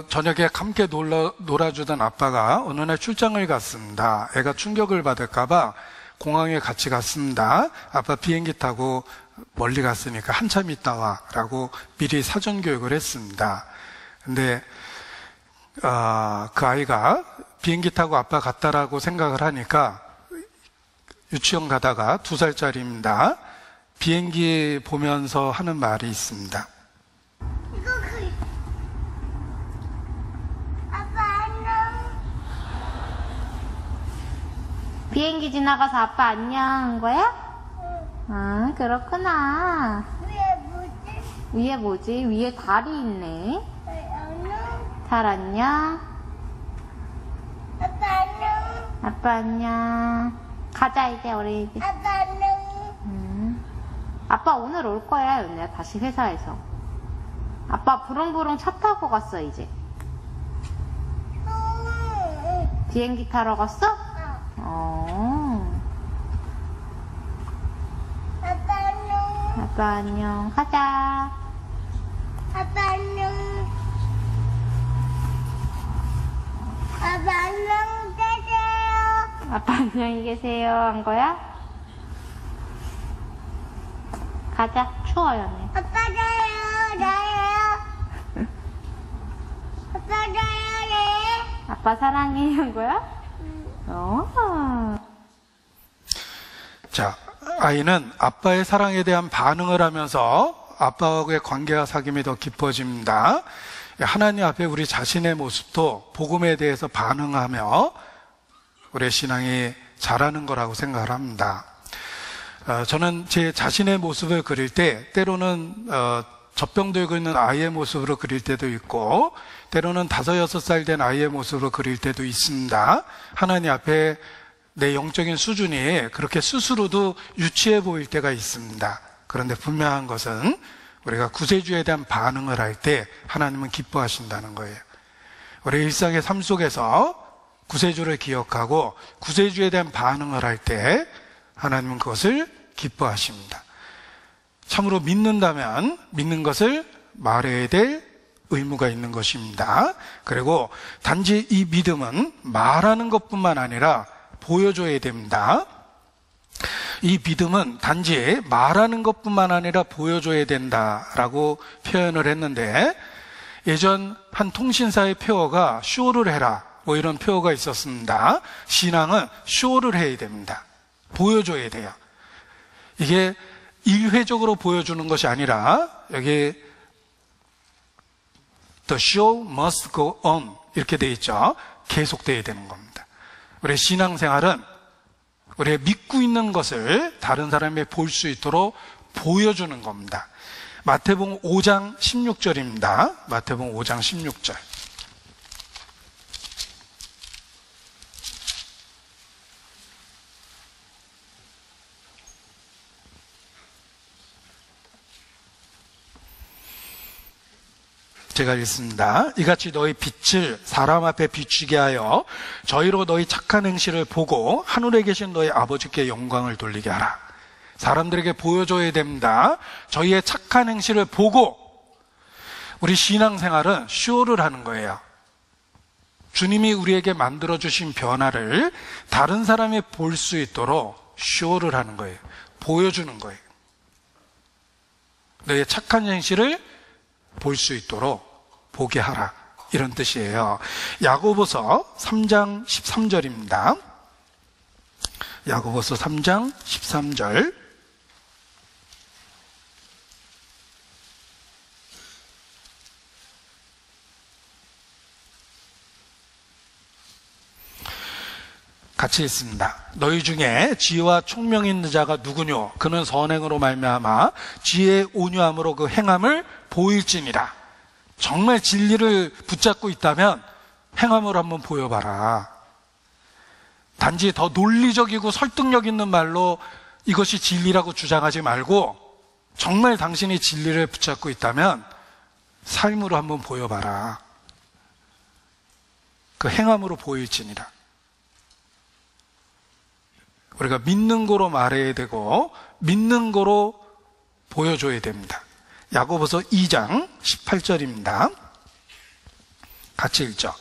저녁에 함께 놀아주던 아빠가 어느 날 출장을 갔습니다. 애가 충격을 받을까봐 공항에 같이 갔습니다. 아빠 비행기 타고 멀리 갔으니까 한참 있다 와 라고 미리 사전 교육을 했습니다. 근데 그 아이가 비행기 타고 아빠 갔다라고 생각을 하니까 유치원 가다가 2살짜리입니다. 비행기 보면서 하는 말이 있습니다. 아빠 안녕. 비행기 지나가서 아빠 안녕 한 거야? 아, 그렇구나. 위에 뭐지? 위에 달이 있네. 안녕. 달 안녕. 아빠 안녕. 아빠 안녕. 가자 이제 우리 이제. 아빠 안녕. 아빠 오늘 올 거야 연우야 다시 회사에서. 아빠 부릉부릉 차 타고 갔어 이제. 비행기 타러 갔어? 아빠 안녕. 아빠 안녕. 가자. 아빠 안녕. 아빠 안녕 계세요. 아빠 안녕히 계세요 한 거야? 가자. 추워 연우야. 아빠 나예요. 아빠 나예요. 아빠 사랑해 한 거야? 자, 아이는 아빠의 사랑에 대한 반응을 하면서 아빠와의 관계와 사귐이 더 깊어집니다. 하나님 앞에 우리 자신의 모습도 복음에 대해서 반응하며 우리의 신앙이 자라는 거라고 생각을 합니다. 저는 제 자신의 모습을 그릴 때 때로는 젖병들고 있는 아이의 모습으로 그릴 때도 있고 때로는 5, 6살 된 아이의 모습으로 그릴 때도 있습니다. 하나님 앞에 내 영적인 수준이 그렇게 스스로도 유치해 보일 때가 있습니다. 그런데 분명한 것은 우리가 구세주에 대한 반응을 할 때 하나님은 기뻐하신다는 거예요. 우리 일상의 삶 속에서 구세주를 기억하고 구세주에 대한 반응을 할 때 하나님은 그것을 기뻐하십니다. 참으로 믿는다면 믿는 것을 말해야 될 의무가 있는 것입니다. 그리고 단지 이 믿음은 말하는 것뿐만 아니라 보여줘야 됩니다. 이 믿음은 단지 말하는 것뿐만 아니라 보여줘야 된다라고 표현을 했는데 예전 한 통신사의 표어가 쇼를 해라 뭐 이런 표어가 있었습니다. 신앙은 쇼를 해야 됩니다. 보여줘야 돼요. 이게 일회적으로 보여주는 것이 아니라 여기 The show must go on 이렇게 돼 있죠. 계속돼야 되는 겁니다. 우리의 신앙생활은 우리가 믿고 있는 것을 다른 사람이 볼 수 있도록 보여주는 겁니다. 마태복음 5장 16절입니다. 마태복음 5장 16절. 제가 읽습니다. 이같이 너희 빛을 사람 앞에 비추게 하여 저희로 너희 착한 행실을 보고 하늘에 계신 너희 아버지께 영광을 돌리게 하라. 사람들에게 보여줘야 됩니다. 저희의 착한 행실을 보고. 우리 신앙생활은 쇼를 하는 거예요. 주님이 우리에게 만들어주신 변화를 다른 사람이 볼 수 있도록 쇼를 하는 거예요. 보여주는 거예요. 너의 착한 행실을 볼 수 있도록 보게 하라. 이런 뜻이에요. 야고보서 3장 13절입니다. 야고보서 3장 13절. 같이 읽습니다. 너희 중에 지혜와 총명 있는 자가 누구뇨? 그는 선행으로 말미암아 지혜의 온유함으로 그 행함을 보일지니라. 정말 진리를 붙잡고 있다면 행함으로 한번 보여봐라. 단지 더 논리적이고 설득력 있는 말로 이것이 진리라고 주장하지 말고 정말 당신이 진리를 붙잡고 있다면 삶으로 한번 보여봐라. 그 행함으로 보일지니라. 우리가 믿는 거로 말해야 되고 믿는 거로 보여줘야 됩니다. 야고보서 2장 18절입니다. 같이 읽죠.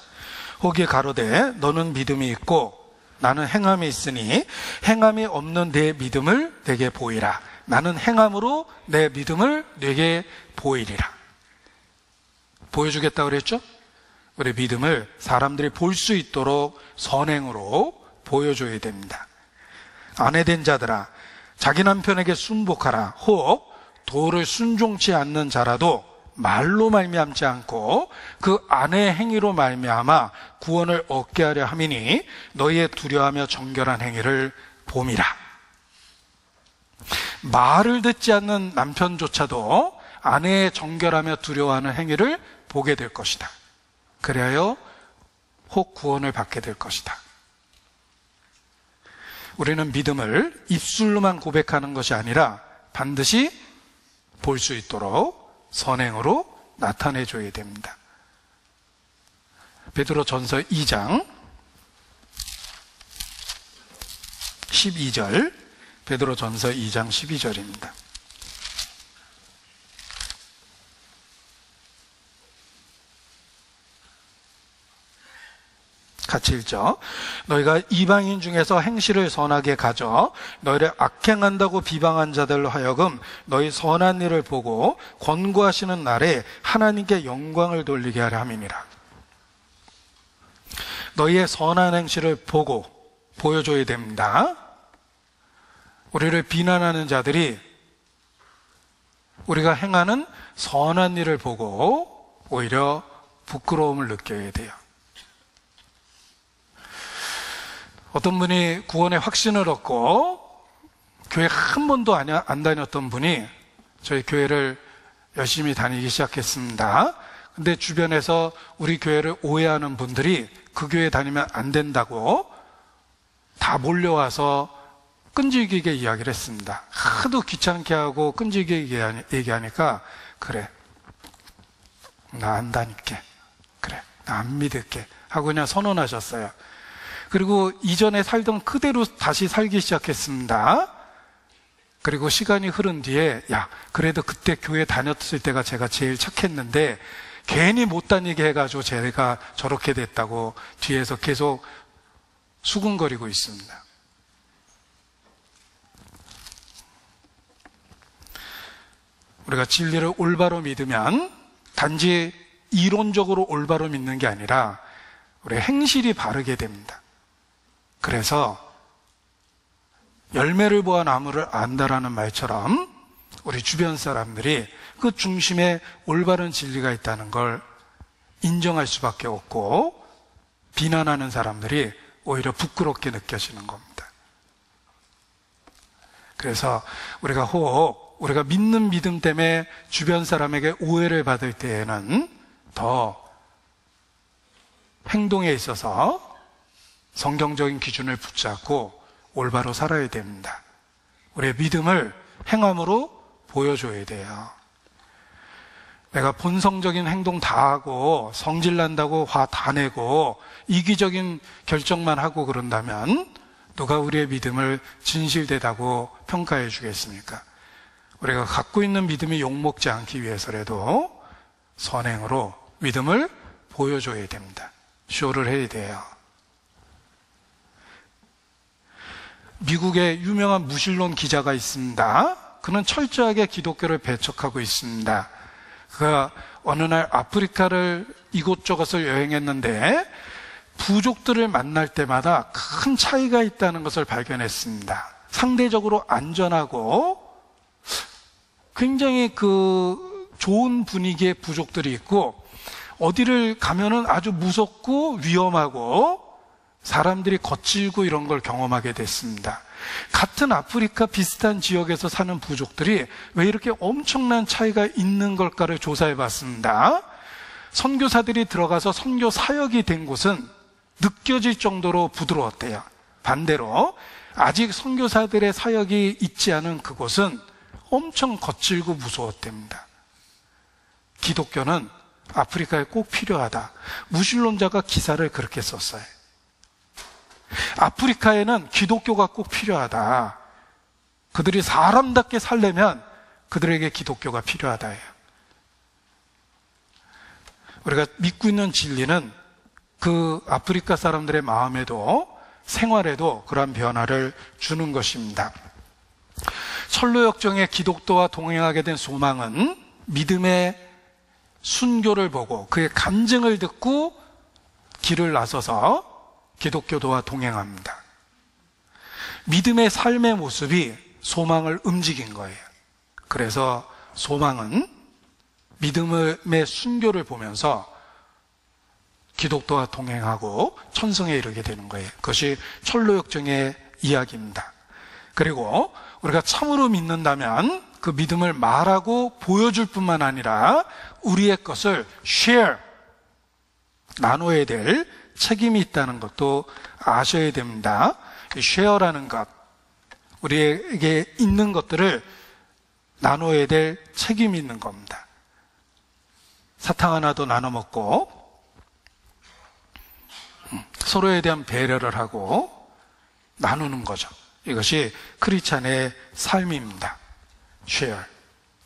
혹이 가로되 너는 믿음이 있고 나는 행함이 있으니 행함이 없는 내 믿음을 내게 보이라. 나는 행함으로 내 믿음을 내게 보이리라. 보여주겠다고 그랬죠? 우리 믿음을 사람들이 볼 수 있도록 선행으로 보여줘야 됩니다. 아내된 자들아, 자기 남편에게 순복하라. 혹 도를 순종치 않는 자라도 말로 말미암지 않고 그 아내의 행위로 말미암아 구원을 얻게 하려 함이니 너희의 두려워하며 정결한 행위를 봄이라. 말을 듣지 않는 남편조차도 아내의 정결하며 두려워하는 행위를 보게 될 것이다. 그래야 혹 구원을 받게 될 것이다. 우리는 믿음을 입술로만 고백하는 것이 아니라 반드시 볼 수 있도록 선행으로 나타내줘야 됩니다. 베드로전서 2장 12절, 베드로전서 2장 12절입니다. 같이 읽죠. 너희가 이방인 중에서 행실을 선하게 가져 너희를 악행한다고 비방한 자들로 하여금 너희 선한 일을 보고 권고하시는 날에 하나님께 영광을 돌리게 하려 함이니라. 너희의 선한 행실을 보고 보여줘야 됩니다. 우리를 비난하는 자들이 우리가 행하는 선한 일을 보고 오히려 부끄러움을 느껴야 돼요. 어떤 분이 구원의 확신을 얻고 교회 한 번도 안 다녔던 분이 저희 교회를 열심히 다니기 시작했습니다. 근데 주변에서 우리 교회를 오해하는 분들이 그 교회 다니면 안 된다고 다 몰려와서 끈질기게 이야기를 했습니다. 하도 귀찮게 하고 끈질기게 얘기하니까 그래, 나 안 다닐게, 그래, 나 안 믿을게 하고 그냥 선언하셨어요. 그리고 이전에 살던 그대로 다시 살기 시작했습니다. 그리고 시간이 흐른 뒤에 야, 그래도 그때 교회 다녔을 때가 제가 제일 착했는데 괜히 못 다니게 해가지고 제가 저렇게 됐다고 뒤에서 계속 수군거리고 있습니다. 우리가 진리를 올바로 믿으면 단지 이론적으로 올바로 믿는 게 아니라 우리의 행실이 바르게 됩니다. 그래서 열매를 보아 나무를 안다라는 말처럼 우리 주변 사람들이 그 중심에 올바른 진리가 있다는 걸 인정할 수밖에 없고 비난하는 사람들이 오히려 부끄럽게 느껴지는 겁니다. 그래서 우리가 믿는 믿음 때문에 주변 사람에게 오해를 받을 때에는 더 행동에 있어서 성경적인 기준을 붙잡고 올바로 살아야 됩니다. 우리의 믿음을 행함으로 보여줘야 돼요. 내가 본성적인 행동 다 하고 성질난다고 화 다 내고 이기적인 결정만 하고 그런다면 누가 우리의 믿음을 진실되다고 평가해 주겠습니까? 우리가 갖고 있는 믿음이 욕먹지 않기 위해서라도 선행으로 믿음을 보여줘야 됩니다. 쇼를 해야 돼요. 미국의 유명한 무신론 기자가 있습니다. 그는 철저하게 기독교를 배척하고 있습니다. 그가 어느 날 아프리카를 이곳저곳을 여행했는데 부족들을 만날 때마다 큰 차이가 있다는 것을 발견했습니다. 상대적으로 안전하고 굉장히 좋은 분위기의 부족들이 있고 어디를 가면은 아주 무섭고 위험하고 사람들이 거칠고 이런 걸 경험하게 됐습니다. 같은 아프리카 비슷한 지역에서 사는 부족들이 왜 이렇게 엄청난 차이가 있는 걸까를 조사해 봤습니다. 선교사들이 들어가서 선교 사역이 된 곳은 느껴질 정도로 부드러웠대요. 반대로 아직 선교사들의 사역이 있지 않은 그곳은 엄청 거칠고 무서웠답니다. 기독교는 아프리카에 꼭 필요하다. 무신론자가 기사를 그렇게 썼어요. 아프리카에는 기독교가 꼭 필요하다. 그들이 사람답게 살려면 그들에게 기독교가 필요하다예요. 우리가 믿고 있는 진리는 그 아프리카 사람들의 마음에도 생활에도 그러한 변화를 주는 것입니다. 철로역정의 기독도와 동행하게 된 소망은 믿음의 순교를 보고 그의 간증을 듣고 길을 나서서 기독교도와 동행합니다. 믿음의 삶의 모습이 소망을 움직인 거예요. 그래서 소망은 믿음의 순교를 보면서 기독도와 동행하고 천성에 이르게 되는 거예요. 그것이 철로역정의 이야기입니다. 그리고 우리가 참으로 믿는다면 그 믿음을 말하고 보여줄 뿐만 아니라 우리의 것을 share, 나눠야 될 책임이 있다는 것도 아셔야 됩니다. share라는 것, 우리에게 있는 것들을 나눠야 될 책임이 있는 겁니다. 사탕 하나도 나눠 먹고 서로에 대한 배려를 하고 나누는 거죠. 이것이 크리스찬의 삶입니다. share,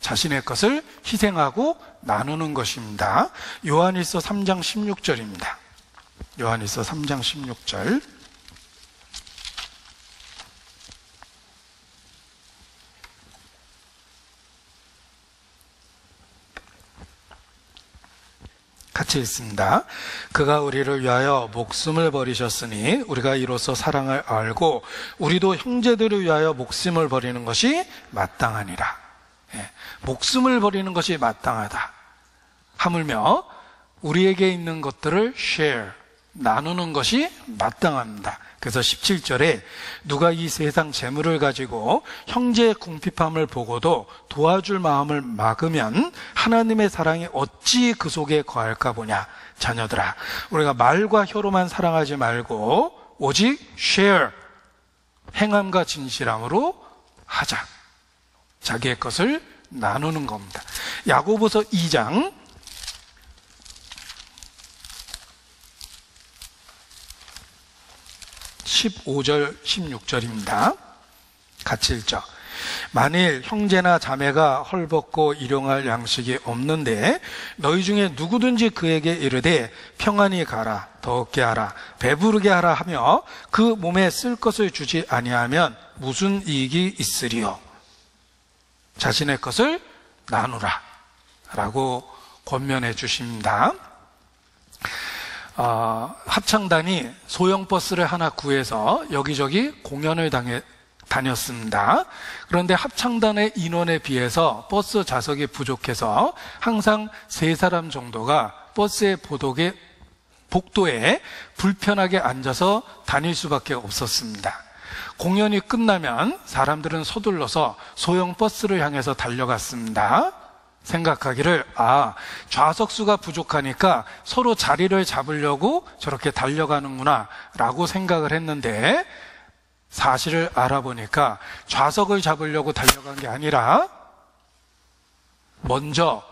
자신의 것을 희생하고 나누는 것입니다. 요한일서 3장 16절입니다. 요한일서 3장 16절. 같이 읽습니다. 그가 우리를 위하여 목숨을 버리셨으니 우리가 이로써 사랑을 알고 우리도 형제들을 위하여 목숨을 버리는 것이 마땅하니라. 목숨을 버리는 것이 마땅하다. 하물며 우리에게 있는 것들을 share, 나누는 것이 마땅합니다. 그래서 17절에 누가 이 세상 재물을 가지고 형제의 궁핍함을 보고도 도와줄 마음을 막으면 하나님의 사랑이 어찌 그 속에 거할까 보냐. 자녀들아, 우리가 말과 혀로만 사랑하지 말고 오직 share, 행함과 진실함으로 하자. 자기의 것을 나누는 겁니다. 야고보서 2장 15절 16절입니다. 같이 읽죠. 만일 형제나 자매가 헐벗고 일용할 양식이 없는데 너희 중에 누구든지 그에게 이르되 평안히 가라, 더럽게 하라, 배부르게 하라 하며 그 몸에 쓸 것을 주지 아니하면 무슨 이익이 있으리요. 자신의 것을 나누라 라고 권면해 주십니다. 합창단이 소형 버스를 하나 구해서 여기저기 공연을 다녔습니다. 그런데 합창단의 인원에 비해서 버스 좌석이 부족해서 항상 3사람 정도가 버스의 복도에 불편하게 앉아서 다닐 수밖에 없었습니다. 공연이 끝나면 사람들은 서둘러서 소형 버스를 향해서 달려갔습니다. 생각하기를 좌석수가 부족하니까 서로 자리를 잡으려고 저렇게 달려가는구나 라고 생각을 했는데 사실을 알아보니까 좌석을 잡으려고 달려간 게 아니라 먼저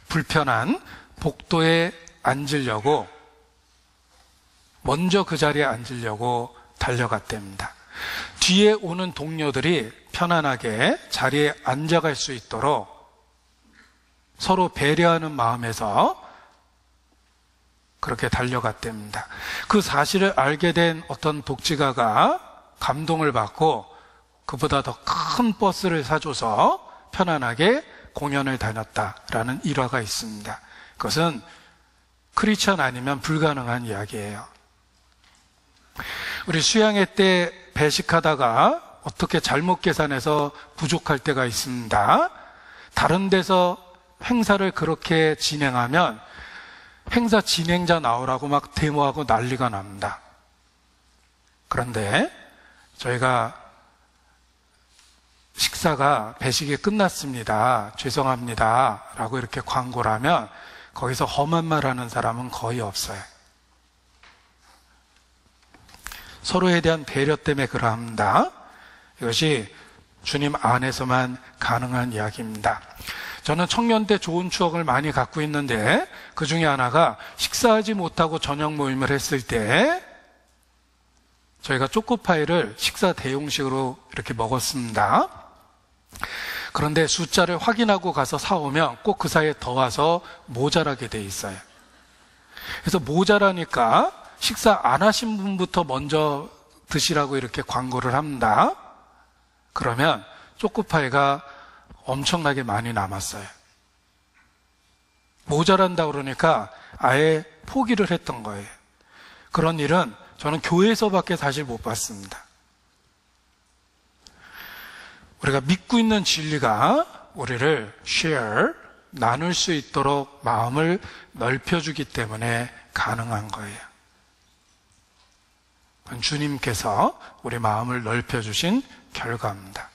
불편한 복도에 앉으려고, 먼저 그 자리에 앉으려고 달려갔답니다. 뒤에 오는 동료들이 편안하게 자리에 앉아갈 수 있도록 서로 배려하는 마음에서 그렇게 달려갔답니다. 그 사실을 알게 된 어떤 독지가가 감동을 받고 그보다 더 큰 버스를 사줘서 편안하게 공연을 다녔다라는 일화가 있습니다. 그것은 크리스천 아니면 불가능한 이야기예요. 우리 수양회 때 배식하다가 어떻게 잘못 계산해서 부족할 때가 있습니다. 다른 데서 행사를 그렇게 진행하면 행사 진행자 나오라고 막 데모하고 난리가 납니다. 그런데 저희가 식사가 배식이 끝났습니다, 죄송합니다 라고 이렇게 광고를 하면 거기서 험한 말 하는 사람은 거의 없어요. 서로에 대한 배려 때문에 그러합니다. 이것이 주님 안에서만 가능한 이야기입니다. 저는 청년 때 좋은 추억을 많이 갖고 있는데 그 중에 하나가 식사하지 못하고 저녁 모임을 했을 때 저희가 초코파이를 식사 대용식으로 이렇게 먹었습니다. 그런데 숫자를 확인하고 가서 사오면 꼭 그 사이에 더 와서 모자라게 돼 있어요. 그래서 모자라니까 식사 안 하신 분부터 먼저 드시라고 이렇게 광고를 합니다. 그러면 초코파이가 엄청나게 많이 남았어요. 모자란다 그러니까 아예 포기를 했던 거예요. 그런 일은 저는 교회에서밖에 사실 못 봤습니다. 우리가 믿고 있는 진리가 우리를 share, 나눌 수 있도록 마음을 넓혀주기 때문에 가능한 거예요. 그건 주님께서 우리 마음을 넓혀주신 결과입니다.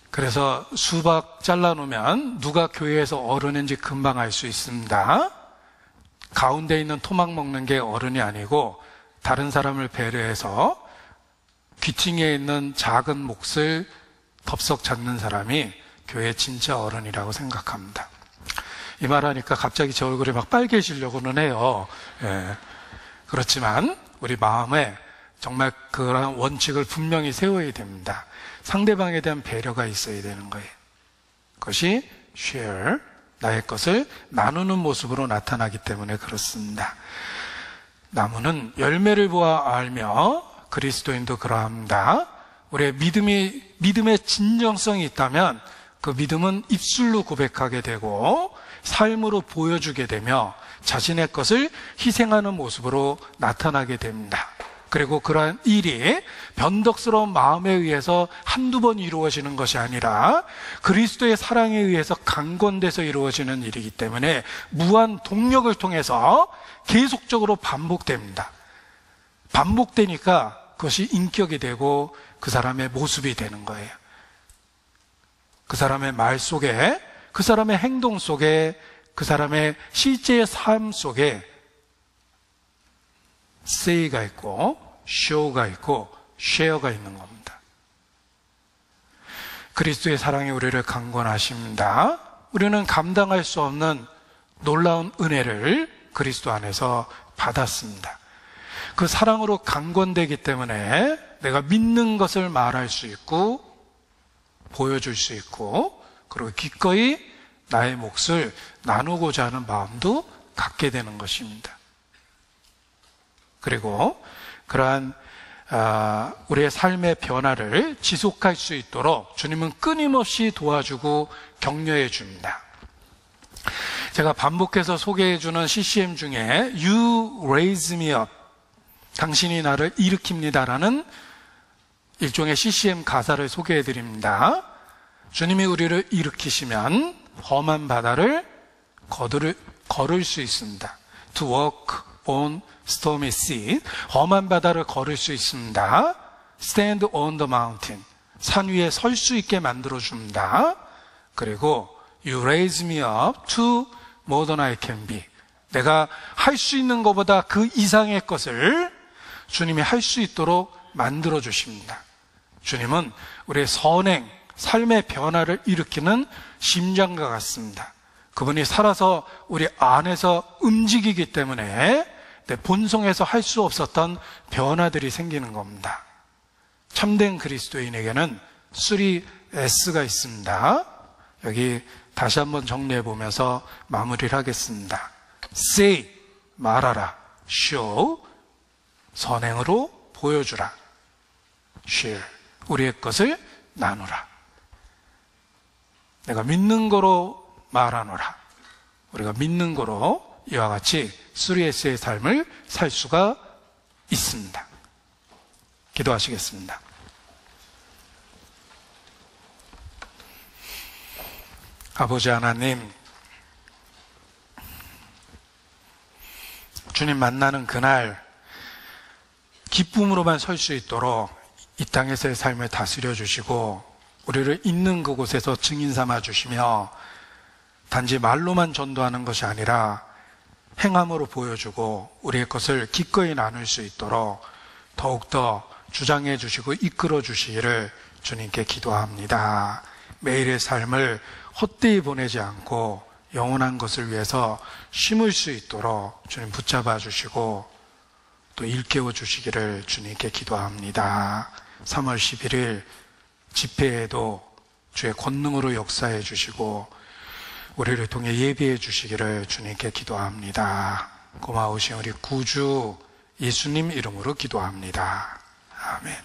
그래서 수박 잘라놓으면 누가 교회에서 어른인지 금방 알 수 있습니다. 가운데 있는 토막 먹는 게 어른이 아니고 다른 사람을 배려해서 귀퉁이에 있는 작은 몫을 덥석 잡는 사람이 교회 진짜 어른이라고 생각합니다. 이 말하니까 갑자기 제 얼굴이 막 빨개지려고는 해요. 예. 그렇지만 우리 마음에 정말 그런 원칙을 분명히 세워야 됩니다. 상대방에 대한 배려가 있어야 되는 거예요. 그것이 share, 나의 것을 나누는 모습으로 나타나기 때문에 그렇습니다. 나무는 열매를 보아 알며 그리스도인도 그러합니다. 우리의 믿음의 진정성이 있다면 그 믿음은 입술로 고백하게 되고 삶으로 보여주게 되며 자신의 것을 희생하는 모습으로 나타나게 됩니다. 그리고 그러한 일이 변덕스러운 마음에 의해서 한두 번 이루어지는 것이 아니라 그리스도의 사랑에 의해서 강건돼서 이루어지는 일이기 때문에 무한 동력을 통해서 계속적으로 반복됩니다. 반복되니까 그것이 인격이 되고 그 사람의 모습이 되는 거예요. 그 사람의 말 속에, 그 사람의 행동 속에, 그 사람의 실제의 삶 속에 say가 있고 show가 있고 share가 있는 겁니다. 그리스도의 사랑이 우리를 강권하십니다. 우리는 감당할 수 없는 놀라운 은혜를 그리스도 안에서 받았습니다. 그 사랑으로 강권되기 때문에 내가 믿는 것을 말할 수 있고 보여줄 수 있고 그리고 기꺼이 나의 몫을 나누고자 하는 마음도 갖게 되는 것입니다. 그리고 그러한 우리의 삶의 변화를 지속할 수 있도록 주님은 끊임없이 도와주고 격려해 줍니다. 제가 반복해서 소개해 주는 CCM 중에 You raise me up, 당신이 나를 일으킵니다라는 일종의 CCM 가사를 소개해 드립니다. 주님이 우리를 일으키시면 험한 바다를 걸을 수 있습니다. To walk on stormy sea, 험한 바다를 걸을 수 있습니다. Stand on the mountain, 산 위에 설 수 있게 만들어줍니다. 그리고 You raise me up to more than I can be, 내가 할 수 있는 것보다 그 이상의 것을 주님이 할 수 있도록 만들어주십니다. 주님은 우리의 선행, 삶의 변화를 일으키는 심장과 같습니다. 그분이 살아서 우리 안에서 움직이기 때문에 내 본성에서 할 수 없었던 변화들이 생기는 겁니다. 참된 그리스도인에게는 3S가 있습니다. 여기 다시 한번 정리해 보면서 마무리를 하겠습니다. Say, 말하라. Show, 선행으로 보여주라. Share, 우리의 것을 나누라. 내가 믿는 거로 말하노라. 우리가 믿는 거로 이와 같이 3S의 삶을 살 수가 있습니다. 기도하시겠습니다. 아버지 하나님, 주님 만나는 그날 기쁨으로만 설 수 있도록 이 땅에서의 삶을 다스려 주시고 우리를 있는 그곳에서 증인 삼아 주시며 단지 말로만 전도하는 것이 아니라 행함으로 보여주고 우리의 것을 기꺼이 나눌 수 있도록 더욱더 주장해 주시고 이끌어 주시기를 주님께 기도합니다. 매일의 삶을 헛되이 보내지 않고 영원한 것을 위해서 심을 수 있도록 주님 붙잡아 주시고 또 일깨워 주시기를 주님께 기도합니다. 3월 11일 집회에도 주의 권능으로 역사해 주시고 우리를 통해 예비해 주시기를 주님께 기도합니다. 고마우신 우리 구주 예수님 이름으로 기도합니다. 아멘.